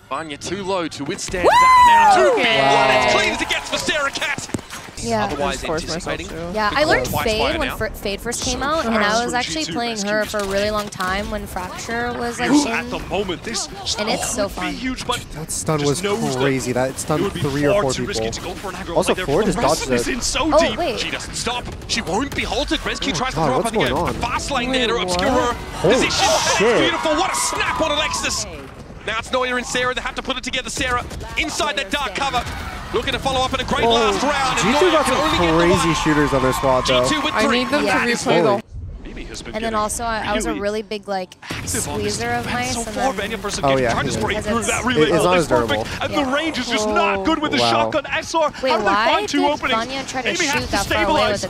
Vanya too low to withstand that now. 2v1 as clean as it gets for Sarah Cat. Yeah. Otherwise Force myself anticipating. to. Yeah, I learned Twice by Fade her when now. Fade first came out, and I was actually playing her for a really long time when Fracture was like At the in. moment, this And it's so would be fun. huge, but That stun just was knows that crazy. That it stunned would be 3 or far 4 too risky people. to go for an aggro Also, play there. Ford just Resin dodged is it. in so Oh, deep. wait. She doesn't stop. She won't be halted. Rescue tries to God, throw up what's again. going on? Fast lane there to Wait, obscure what? her Holy position. That's shit. beautiful. What a snap on Alexis. Now it's Noya and Sarah. They have to put it together. Sarah inside that dark cover. Looking to follow up in a great last round. And G2 Noya got can some only get the crazy one. shooters on their squad, though. G2 with I 3. need them to Yeah. replay the Maybe has been And then getting also, I was a really big like active on this squeezer of defense mice, so and far. then Vanya first Oh, again, yeah, trying to yeah. spray Because through it's- that relay. It's not as perfect, durable. and Yeah. the range is just not good with the Wow. shotgun. SR, Wait, how do they why find two did openings? Vanya try to Amy has shoot to that far away with stabilize. a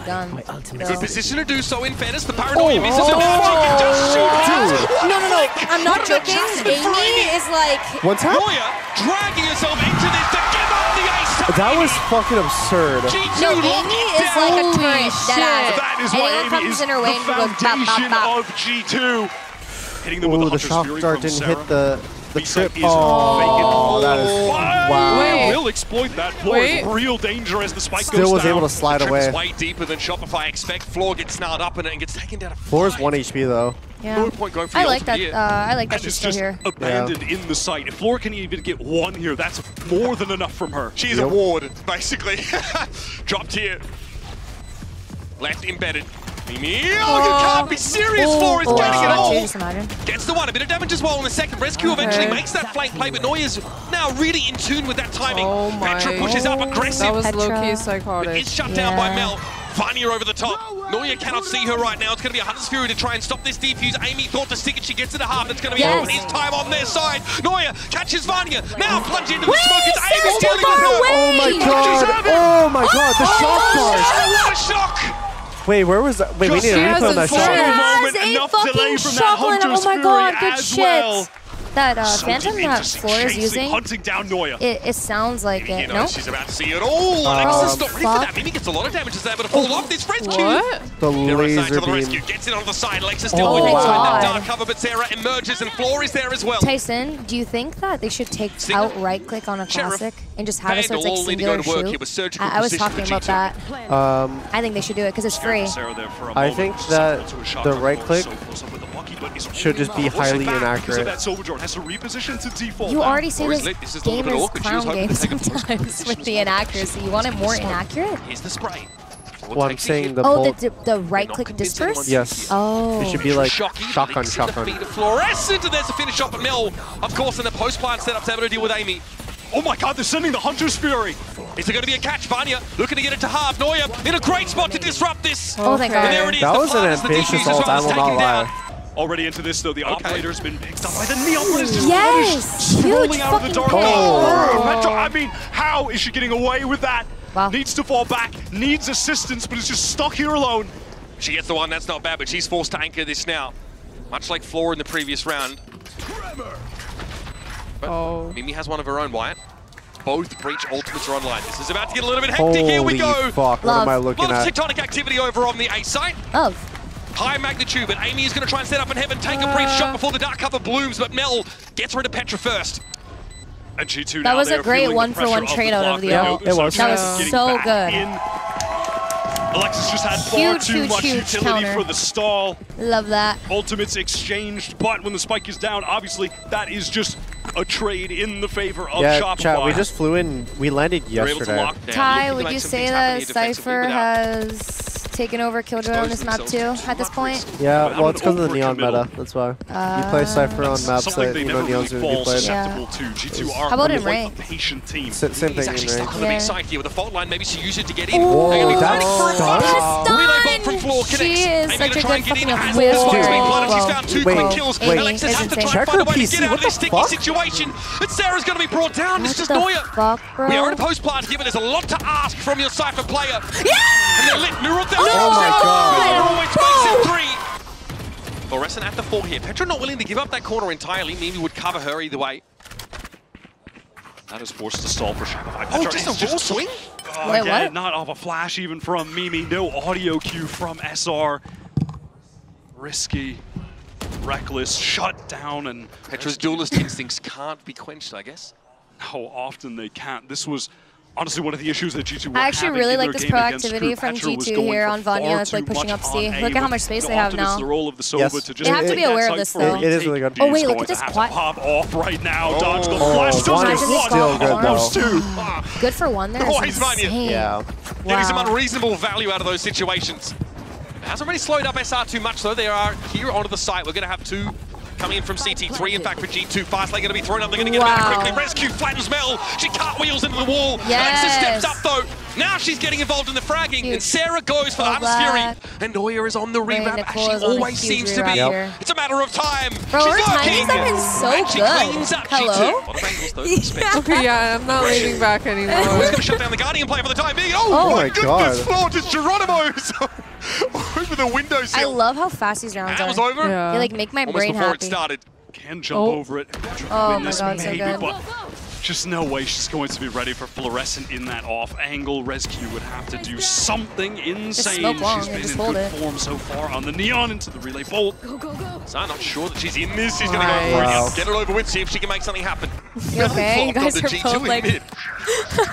gun? Good position to do so. In fairness, the paranoia misses it. Now she can just shoot it. No, I'm not joking. adjustment for Amy Amy. is like. One tap? Noya dragging herself into this to give up the ace. That was fucking absurd. G2 No, locked Amy it is down. like a Holy turret. shit. That is why Anyone Amy comes is in her way the and goes bop, bop, foundation bop. of G2. Hitting them with Ooh, the the Hunter's shock Fury dart from didn't Sarah. hit the B-side trip. is Oh, that is wow. Wait. Will exploit that. Floor Wait. is real danger as the spike Still goes was down. able to slide The trip away. is way deeper than Shopify expect. Floor gets snarled up in it and gets taken down to 5. Floor's 1 HP though. Yeah. No point going for I the like ultimate that. here. I like that And she's it's still just here. abandoned in the site. If Floor can even get 1 here, that's more than enough from her. She's a ward, basically. Dropped here. Left embedded. Mimi, oh, you can't be serious. Floor is getting it all. Jesus, imagine. Gets the one, a bit of damage as well in the second. Rescue eventually makes that flank play, but Noya's now really in tune with that timing. Oh my. Petra pushes up aggressive. That was Petra. low-key But psychotic. it's shut down by Yeah. Mel. Vanya over the top. Noya cannot see her right now. It's going to be a Hunter's Fury to try and stop this defuse. Amy thought to stick it. She gets it a half. It's going to be his time on their side. Noya catches Vanya. Now plunge into the smoke. It's Amy dealing with her. Oh my god. Oh my god. The shock charge. What a shock. Wait, where was that? Wait, we need to replay on that shot. Enough delay from that Hunter's Oh my god, good as shit. well. That Phantom that Floor is using, hunting down Noya. it sounds like it. No? She's about to see it all. Alexa's not ready for that. Mimi gets a lot of damage as they're able to fall off this rescue. What? The laser the beam. rescue gets it on the side. Alexa's still Oh winning my that God. dark cover, but Sarah emerges and Floor is there as well. Tyson, do you think that they should take out right click on a classic and just have it so it's like singular shoot? I was talking about that. I think they should do it because it's free. I think that the right click should just be highly inaccurate. You already say this game is clown game sometimes with the inaccuracy. You want it more inaccurate? Here's the spray. Well, I'm saying the Oh, bolt. the right click disperse? Yes. Oh. It should be like Shocky. shotgun. Fluorescent, and there's a finish off at Mel. Of course, in the post-plant setup's able to deal with Amy. Oh my god, they're sending the Hunter's Fury. Is it going to be a catch? Vanya looking to get it to half. Noya in a great spot to disrupt this. Oh, thank God. And there it is. That the was an flag as the ambitious defuse as ult, well I is will taken not down. lie. Already into this though, the operator's been picked up by the Neon, but it's just Yes! rolling Huge out of the dark. fucking Oh. Metro, I mean, how is she getting away with that? Wow. Needs to fall back, needs assistance, but is just stuck here alone. She gets the one, that's not bad, but she's forced to anchor this now. Much like Floor in the previous round. But Mimi has one of her own, Wyatt. Both Breach ultimates are online. This is about to get a little bit hectic. Here we go. Holy fuck, what am I looking Lots of at? tectonic activity over on the A site. Oh. High magnitude, but Amy is going to try and set up in heaven, take a brief shot before the dark cover blooms, but Mel gets rid of Petra first. And G2 That was a great one-for-one trade out of the ult. It was. That was so good. Alexis just had far too much huge utility counter. for the stall. Love that. Ultimates exchanged, but when the spike is down, obviously that is just a trade in the favor of Shopify. Chat, we just flew in. We landed yesterday. Ty, would you say that Cypher has taken over Killjoy on this map too at this point? Yeah, well, it's because of the Neon meta. That's why. You play Cypher on maps that you know Neon's going to be played. How about in rank? Same thing He's in actually rank. stuck on the big side here with a fault line. Maybe she used it to get in. Oh, They're going to be that's fighting for it. stun. Relay bolt from Floor connects. She is Amy such gonna a try good and get in. fucking Has whiz the smoke's player. been planted. She's Whoa. found two Wait, quick kills. wait. Alexis has to try and Check find her a way to PC, get out of what this the sticky fuck? situation. And Sarah's going to be brought down. It's What just the Noya. fuck, bro? We are in a post-plant here, but there's a lot to ask from your Cypher player. Yeah! And they're lit. Mirror there. Oh my God. Always makes it three. Fluorescent at the 4 here. Petra not willing to give up that corner entirely. Mimi would cover her either way. That is forced to stall for Shopify. Oh, Petra just a raw swing? Wait, again, what? not off a flash even from Mimi. No audio cue from SR. Risky, reckless, shut down, and Petra's duelist instincts can't be quenched, I guess. how often they can't. This was honestly one of the issues that G2 were I actually having really in like their this game against proactivity Crew. from Petra was G2 going here for on Vanya. far It's like too pushing much up on C. A, Look at how but much space they often have it's now. the role of the Sova Yes. to just They have to be take that aware of site this, for though. a It is really good. retake. Oh, wait, He's look going at this to have quad- to pop off right now. Dodge the Oh, flash. Doesn't one is want still good, almost though. two. Good for one there. Oh, It's he's Vanya. insane. Yeah. Getting some Wow. unreasonable value out of those situations. It hasn't really slowed up SR too much, though. They are here onto the site. We're going to have two coming in from CT3, in fact, for G2. Fast lane going to be thrown up. They're going to get it back quickly. Rescue flattens Mel. She cartwheels into the wall. Alexis steps up, though. Now she's getting involved in the fragging. Huge. And Sarah goes for Pull Hunter's Fury. back. And Noya is on the revamp, as Nicole she is on a always huge seems to be. revamp here. It's a matter of time. Bro, she's her lurking. timings have been so And she good. cleans up Hello? G2. A lot of angles, though. Yeah. Okay, yeah, I'm not leaning back anymore. Who's going to shut down the Guardian play for the time being? Oh Oh, my my goodness, God. Floor to Geronimo. Over the windowsill. I love how fast these rounds That was are. over. Yeah. They like make my Almost brain before happy. it started. Can jump over it. Oh Win my this God, so maybe, good. but just no way she's going to be ready for Fluorescent in that off angle. Rescue would have to do something insane. smoke long She's and been just in hold good it. form so far on the Neon into the relay bolt. So I'm not sure that she's in this. She's going to go for it. Wow. Get it over with, see if she can make something happen. You okay? You guys are both like...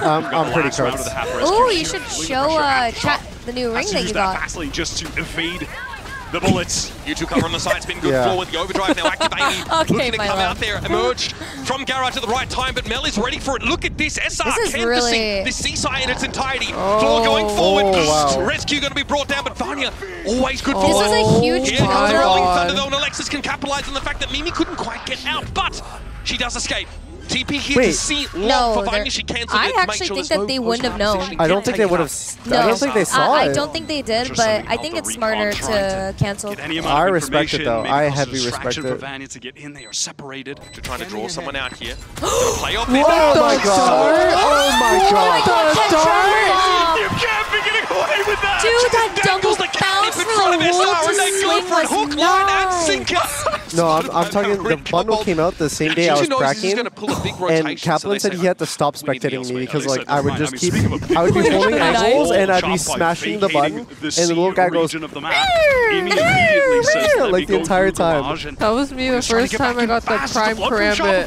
I'm pretty Last round of close. the half rescue. Oh, you should show chat the new ring Has to that use you that got. fast lane just to evade the bullets. U2 cover on the side's been good. Yeah. Floor with the overdrive now activating. Okay, looking to my come love. out there. Emerged from Garage at the right time, but Mel is ready for it. Look at this. SR This is canvassing really- this seaside in its entirety. Floor going forward. Oh, wow. Rescue going to be brought down, but Vanya always good for This is a huge Here comes counter. Rolling God. Thunder though, and Alexis can capitalize on the fact that Mimi couldn't quite get out, but she does escape. TP here to see Lock for finding she cancelled it. I actually think that they wouldn't have known. I don't think they would have. No, I don't think they saw it. I don't think they did, but I think it's smarter to cancel. I respect it though. I heavily respect it. To get in, they are separated. They're trying to draw someone out here. Play off this. Oh my god! Oh my god! You can't be getting away with that! Dude, that double bounce for the wall to swing was hook, line, and sinker. No, I'm talking. The bundle came out the same day I was cracking, and Kaplan said he had to stop spectating me because like I would just keep. I would be holding angles and I'd be smashing the button, and the little guy goes like the entire time. That was me the first time I got the prime karambit.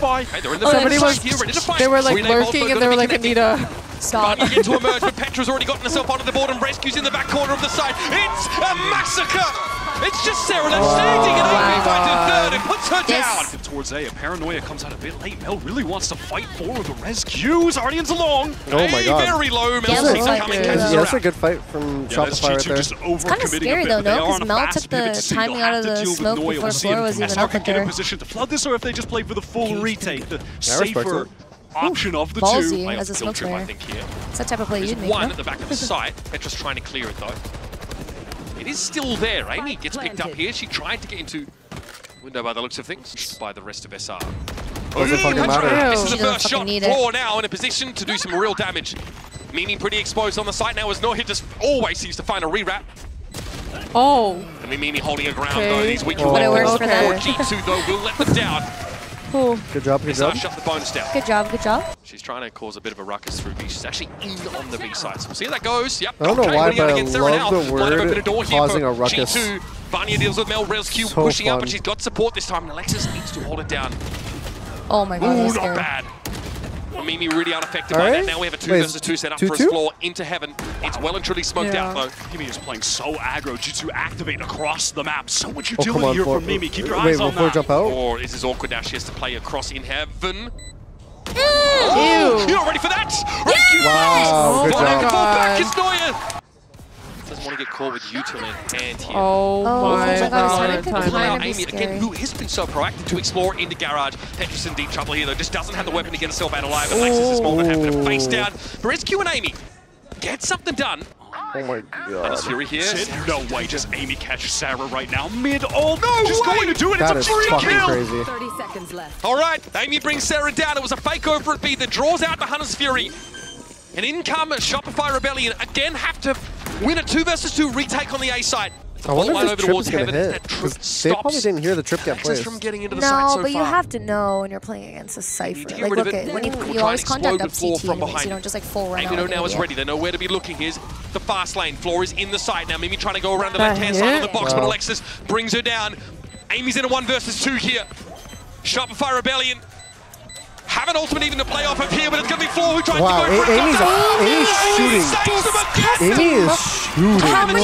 Somebody was. They were like lurking and they were like, Anita. Stop. Get to emerge, but Petra's already gotten herself onto the board and rescues in the back corner of the side. It's a massacre! It's just Sarah left standing and Amy finds her third and puts her down. Towards A, Paranoia comes out a bit late. Mel really wants to fight forward the rescues. Guardians along. Oh my god. Very low. Mel sees it coming. That's a good fight from Shopify right there. It's kind of scary though, no? Because Mel took the timing out of the smoke before Floor was even up there. In a position to flood this, or if they just play for the full retake, the safer option of the Ballsy two. as a smoke player. It's that type of play you'd make, one at the back of the site. Petra's trying to clear it though. It is still there. Amy gets picked up here. She tried to get into window by the looks of things by the rest of SR. Doesn't fucking matter. This is the first shot. Floor now in a position to do some real damage. Mimi pretty exposed on the site now as Nohit just always seems to find a rewrap. Oh. I mean, Mimi holding her ground though. These weak But it works for them. G2 though will let them down. Cool. Good job, good job. Shut the bonus down. Good job, good job. She's trying to cause a bit of a ruckus through B. She's actually in on the B side. So we'll see how that goes. Yep. I don't know why, but I love the word causing a ruckus. G2. Vanya deals with Mel. Rescue pushing up, but she's got support this time. And Alexis needs to hold it down. Oh my god, ooh, not bad. Mimi really unaffected by that. Now we have a 2 versus 2 set up for his Floor into heaven. It's well and truly smoked out though. Mimi is playing so aggro. G2 activate across the map. So much utility here from Mimi. Keep your eyes on that. Jump out. Or this is awkward now. She has to play across in heaven. Ew. You're not ready for that. Rescue. Wow, good job. Back is Noya. Doesn't want to get caught with util in hand here. Oh my god. Amy, again, who has been so proactive to explore into garage. Petra's in deep trouble here, though. Just doesn't have the weapon to get herself out alive. Alexis is more than happy to face down. Rescue and Amy get something done. Oh my god. Fury here. No way, does Amy catch Sarah right now? No, she's going to do it. That it's a is free fucking kill. Crazy. 30 seconds left. All right, Amy brings Sarah down. It was a fake over at B that draws out the Hunter's Fury. And in come Shopify Rebellion. Again, have to win a 2 versus 2 retake on the A side. I wonder if this trip is going to hit. They probably didn't hear the trip get placed. From getting into the site so but you far. have to know when you're playing against a Cypher. Like, look at when you always contact up CT, you don't just like full run out. Amy now is ready. They know where to be looking. Here's the fast lane. Floor is in the site now. Mimi trying to go around the left-hand side of the box, but Alexis brings her down. Amy's in a 1 versus 2 here. Shopify Rebellion. Have an ultimate even to play off of here, but it's going to be Floor who tries to go for it. Amy's shooting. Amy is shooting. How many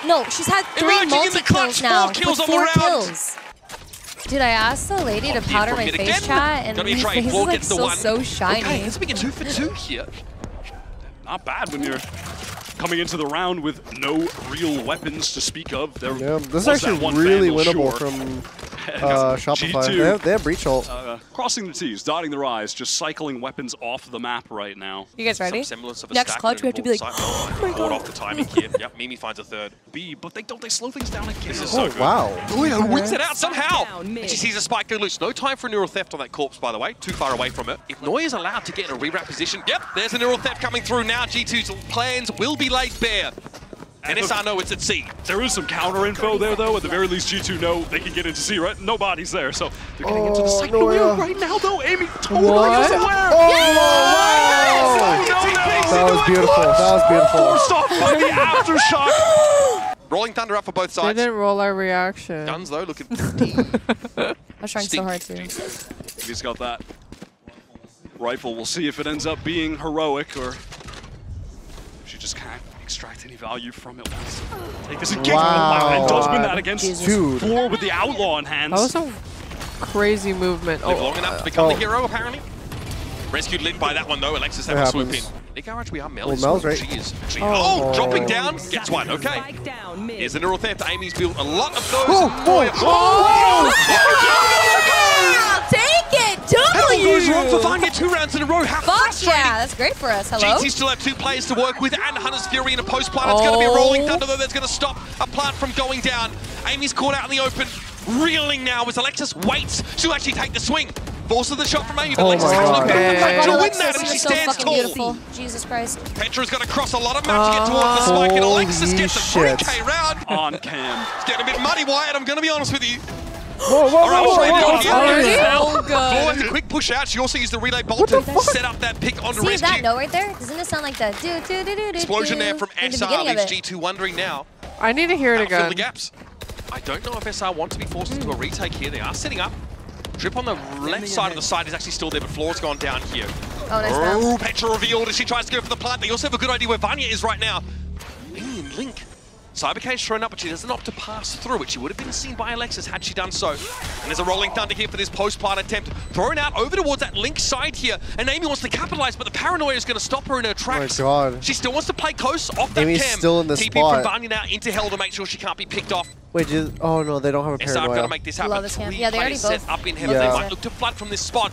No, she's had 3 multi-kills now with 4 kills. Dude, I asked the lady to powder my face chat, and my face is like so shiny. Okay, let's make it 2 for 2 here. Not bad when you're coming into the round with no real weapons to speak of. Yeah, this is actually really winnable from Shopify. G2, they have breach ult. Crossing the T's, dotting the I's, just cycling weapons off the map right now. You guys ready? Next clutch, we have to be like, oh my god. Off the timing here. Yep, Mimi finds a third. B, but they slow things down again. This is so good. Wow. Noya wins it out somehow. And she sees a spike go loose. No time for a neural theft on that corpse, by the way. Too far away from it. If Noya's allowed to get in a rewrap position, yep, there's a neural theft coming through now. G2's plans will be laid bare. And SR know it's at C. There is some counter info there, though. At the very least, G2 know they can get into C, right? Nobody's there, so they're getting into the site. Right now, though, Amy totally is aware. That was beautiful. That was beautiful. Forced off by the aftershock. Rolling Thunder up for both sides. They didn't roll our reaction. Guns, though, looking I was trying so hard to. He's got that rifle. We'll see if it ends up being heroic or if she just can't extract any value from it. Take this again. Wow. And does win that against Floor with the outlaw in hands. That was a crazy movement. Long enough to become the hero, apparently. Rescued lit by that one, though. Alexis have a swoop in. Big garage, we are Mel. Well, Mel's right. She is actually, dropping down. Gets one. Okay. Here's a neural theft. Amy's built a lot of those. Take it! W! for Vanya 2 rounds in a row. How frustrating. Yeah, that's great for us. Hello? GT still have 2 players to work with, and Hunter's Fury in a post plant. It's going to be a rolling thunder, though. That's going to stop a plant from going down. Amy's caught out in the open. Reeling now as Alexis waits to actually take the swing. Forces the shot from Amy, but Alexis actually to win that, and she stands tall. Beautiful. Jesus Christ. Petra's got to cross a lot of map to get towards the spike, and Alexis gets a 3K round. On cam. It's getting a bit muddy, Wyatt, I'm going to be honest with you. Whoa. So good. Floor has a quick push out. She also used the relay bolt to set up that pick onto See rescue. that note right there? Doesn't it sound like the do Explosion there from SR leaves G2 wondering now. I need to hear it again. Fill the gaps. I don't know if SR want to be forced into a retake here. They are setting up. Drip on the left side of the side is actually still there, but Floor's gone down here. Oh, nice round. Petra revealed as she tries to go for the plant. They also have a good idea where Vanya is right now. Amy and Link. Cybercade's thrown up, but she doesn't opt to pass through it. She would have been seen by Alexis had she done so. And there's a rolling thunder here for this post-plant attempt. Thrown out over towards that Link side here. And Amy wants to capitalize, but the paranoia is going to stop her in her tracks. Oh my God. She still wants to play close off that Amy's cam. still in the TP spot. from Vanya now into hell to make sure she can't be picked off. Wait, oh no, they don't have a SR paranoia. got to make this happen. Love this cam. Yeah, they already Set both. up in heaven. Yeah. They might look to flood from this spot.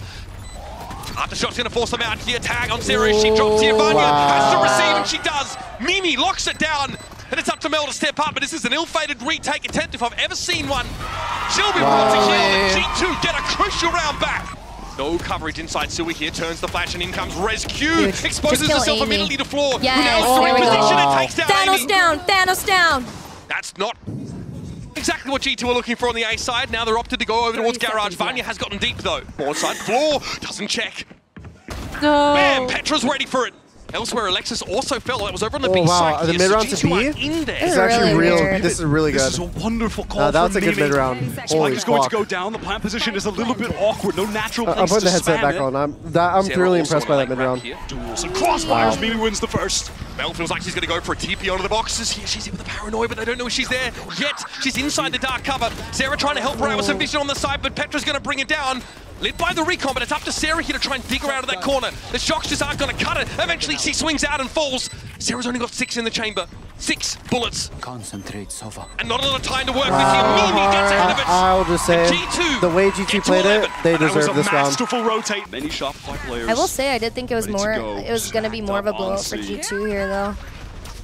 Aftershot's going to force them out here. Tag on Sarah. She drops here. Vanya has to receive, and she does. Mimi locks it down. And it's up to Mel to step up, but this is an ill-fated retake attempt if I've ever seen one. She'll be brought to kill. G2 get a crucial round back. No coverage inside Sui here, turns the flash, and in comes Rescue. Exposes herself immediately to Floor. Yes. Now There we go. position and takes down Thanos Amy. down! Thanos down! That's not exactly what G2 are looking for on the A side. Now they're opted to go over towards Garage. Vanya has gotten deep though. Board side, Floor doesn't check. No. Bam, Petra's ready for it. Elsewhere, Alexis also fell. That was over on the B side. Wow, the mid-round to B? In there. This is actually really real. weird. This is really good. This is a wonderful call That was a from good Mimi. mid-round. Spike Holy is going to fuck. go down. The plant position is a little bit awkward. No natural place I'm putting to the headset spam back it. on. I'm thoroughly impressed by that mid-round. Duels and crossfires. Mimi wins the first. Mel feels like she's going to go for a TP onto the boxes here. She's in with the paranoia, but they don't know she's there yet. She's inside the dark cover. Sarah trying to help her out with some vision on the side, but Petra's going to bring it down. Lit by the recon, but it's up to Sarah here to try and dig her out of that corner. The shocks just aren't going to cut it. Eventually, she swings out and falls. Sarah's only got 6 in the chamber. 6 bullets. Concentrate, Sova. And not a lot of time to work with here. Mimi gets ahead of it. I'll just say, G2 the way G2 played it, they deserve this round. Masterful rotate. Many Shopify players. I will say I did think it was ready to more. go. It was going to be more of a blow up for G2 here though.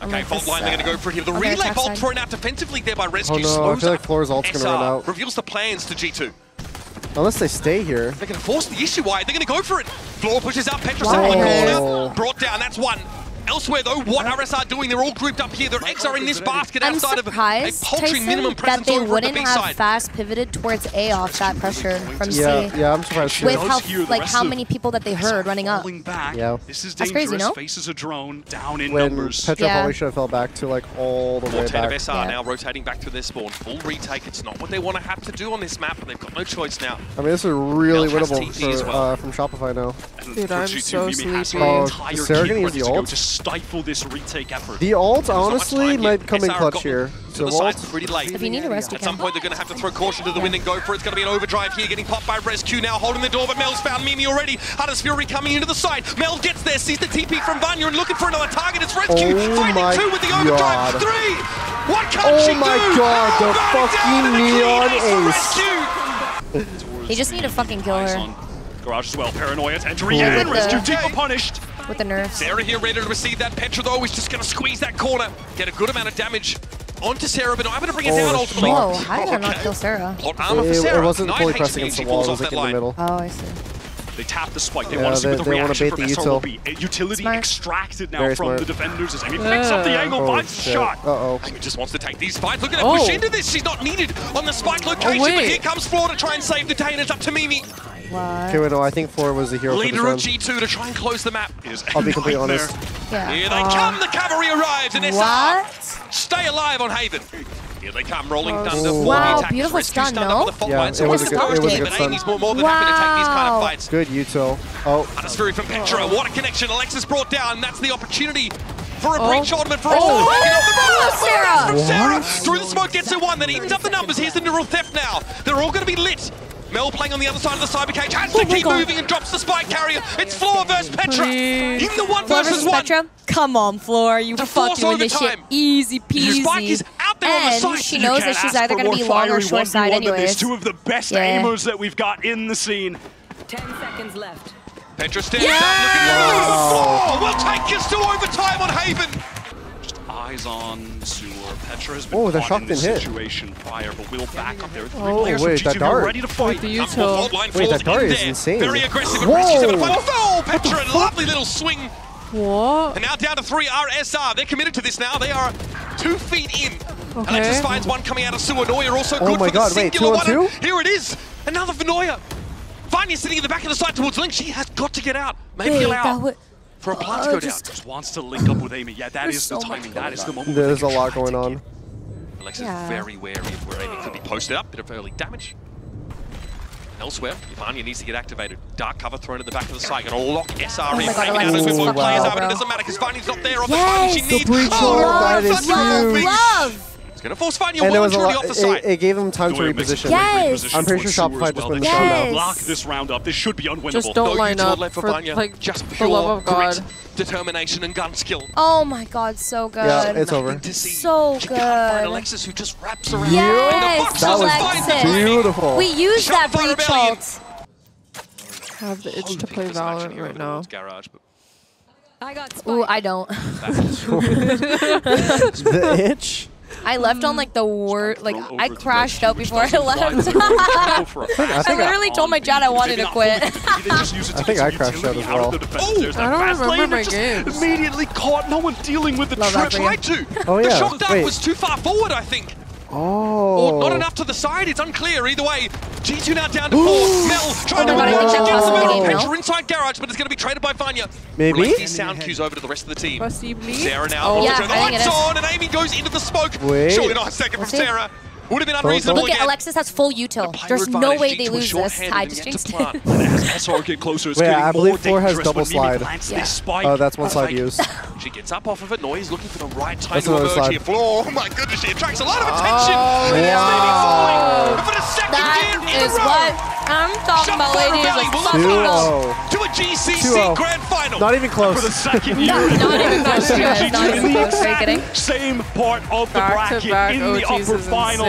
Okay, Vault line, they're going to go for it here. The Okay, relay attack Vault side. thrown out defensively there by Rescue. Oh no, I Slows feel like up. Floor's ult's going to run out. Reveals the plans to G2. Unless they stay here. They're going to force the issue wide. They're going to go for it. Floor pushes up. Petra Wow. in the corner. Brought down. That's one. Elsewhere, though, what RSR doing? They're all grouped up here. Their eggs are in this basket I'm outside surprised, of a paltry Tyson, minimum that presence they over at the wouldn't B have side. fast pivoted towards A off that pressure from C. Yeah, I'm surprised too. With how many people that they heard running up. Yeah. This is That's dangerous. crazy, no? Faces a drone down in When numbers. Petra Yeah. probably should have fell back to like all the way Quartet of back. SR Yeah. now rotating back to their spawn. Full retake. It's not what they want to have to do on this map, but they've got no choice now. I mean, this is really Mel has winnable TP as well. from Shopify now. Dude, I'm so sleepy. Oh, entire is Sarah team gonna use ready the to go ult? to stifle this retake effort. The ult, not much honestly, time might yet. come in SR clutch got here. To the side pretty late. If you need a rescue At some cam. point, they're going to have to throw caution to the wind and go for it. It's going to be an overdrive here, getting popped by Rescue now, holding the door, but Mel's found Mimi already. Hunter's Fury coming into the side. Mel gets there, sees the TP from Vanya and looking for another target. It's Rescue finding 2 with the overdrive. 3! What can't she do? Oh my god, the fucking neon ace. They just need to fucking kill Eyes her on Garage as well. Paranoia entry With in. the- Rescue team are punished. with the nerfs. Sarah here ready to receive that. Petra, though, is just going to squeeze that corner. Get a good amount of damage onto Sarah, but not able to bring it down ultimately. Whoa, how did I not kill Sarah? Plot armor for Sarah. It wasn't 9 fully HP pressed and against she the wall, falls it off was like that in the line. middle. Oh, I see. They tap the spike. They Yeah, want to see what the they wanna reaction bait from the SR will util. be. Utility Smart. extracted now Very from smart. the defenders as Amy picks up the angle, finds the shit. shot. Uh-oh. Amy just wants to take these fights. Look at her push into this. She's not needed on the spike location, but wait. here comes Floor to try and save the day, and it's up to Mimi. Okay, wait, no, I think 4 was the hero for this Leader of round. G2 to try and close the map. I'll be completely Nightmare. honest. Yeah. Here they come. The cavalry arrives, and SR What? stay alive on Haven. Here they come, rolling thunder. Wow, the attack. beautiful Rescue's stun, done no? up with the fault Yeah, line, so it was it's a good- it was a but good stun. Amy's more than happy to take these kind of Wow. fights. Good util. Oh, Hunter's Fury from Petra. What a connection. Alexis brought down. That's the opportunity for a Oh. breach ornament for us. Oh, Picking up the ball. Sarah! From Sarah. Through the smoke gets her 1. That evens up the numbers. Here's the neural theft now. They're all going to be lit. Mel playing on the other side of the cyber cage. Has to keep moving and drops the spike carrier. It's Floor versus Petra. Please. In the 1 Floor versus versus 1. Petra? Come on, Floor. You To fuck force doing this shit overtime. easy peasy. Spike is out there on the And side. she You knows can't that she's ask either for going to be more long or fiery short 1v1 side than this. anyways. 2 of the best Yeah. aimers that we've got in the scene. 10 seconds left. Petra stands up, looking at the floor. We'll take us to overtime on Haven. Just eyes on Sewer. Petra has been caught in this situation prior, but will back up there. Wait, that dart. Ready to fight. Wait, that dart is insane. Very aggressive and she's going to find Petra, lovely little swing. What? And now down to 3 RSR. They're committed to this now. They are 2 feet in. Okay. Alexis finds one coming out of Sewer. Noya also good for the singular one. Here it is. Another for Noya. Vanya sitting in the back of the site towards Link. She has got to get out. Maybe allow for a plant to go down. Just wants to link up with Amy. Yeah, that is the timing. That is the moment. There's a lot going on. Alexis very wary of where Amy could be posted up. Bit of early damage. Elsewhere, Vanya needs to get activated. Dark cover thrown at the back of the site. Gonna lock SR in. Out as good players are, but it doesn't matter because Vanya's not there on the timing she needs. That is huge. It's gonna force Vanya well and truly off the site. It gave them time to reposition. Yes. I'm pretty sure Shopify just won the round up. Lock this round up. This should be unwinnable. Just don't line up for like just the love of God. Grit, determination and gun skill. Oh my God, so good. Yeah, it's over. So good. Alexis who just wraps around. Yes, that was beautiful. We used that breach ult. I have the itch to play Valorant right now. Ooh, I don't. The itch? I left on like the worst, like I crashed out before I left. I literally told my chat I wanted to quit. I think I crashed out as well. I don't remember my games. Immediately caught, no one dealing with the trip. Tried to. Oh yeah, the shock dart was too far forward, I think. Oh. Or not enough to the side, it's unclear. Either way, G2 now down to 4. Mel trying to Petra inside garage, but it's going to be traded by Vanya. Maybe? These sound cues over to the rest of the team. Sarah now. Oh, yeah, the lights on, and Amy goes into the smoke. Surely not a second from Sarah. Would have been unreasonable. Look at Alexis has full util. There's no way they lose this. I just jinxed it. As SR get closer, it's I believe 4 has double slide. Yeah. Oh, that's one slide use. She gets up off of it. Noya's looking for the right time to emerge here. Oh my goodness, she attracts a lot of attention. Wow. For the second That year in is a row. what I'm talking about, ladies. To a GCC Grand Final. Not even close. For the second year. Not even close, guys. Not even close. Are you kidding? Same part of the bracket in the upper final.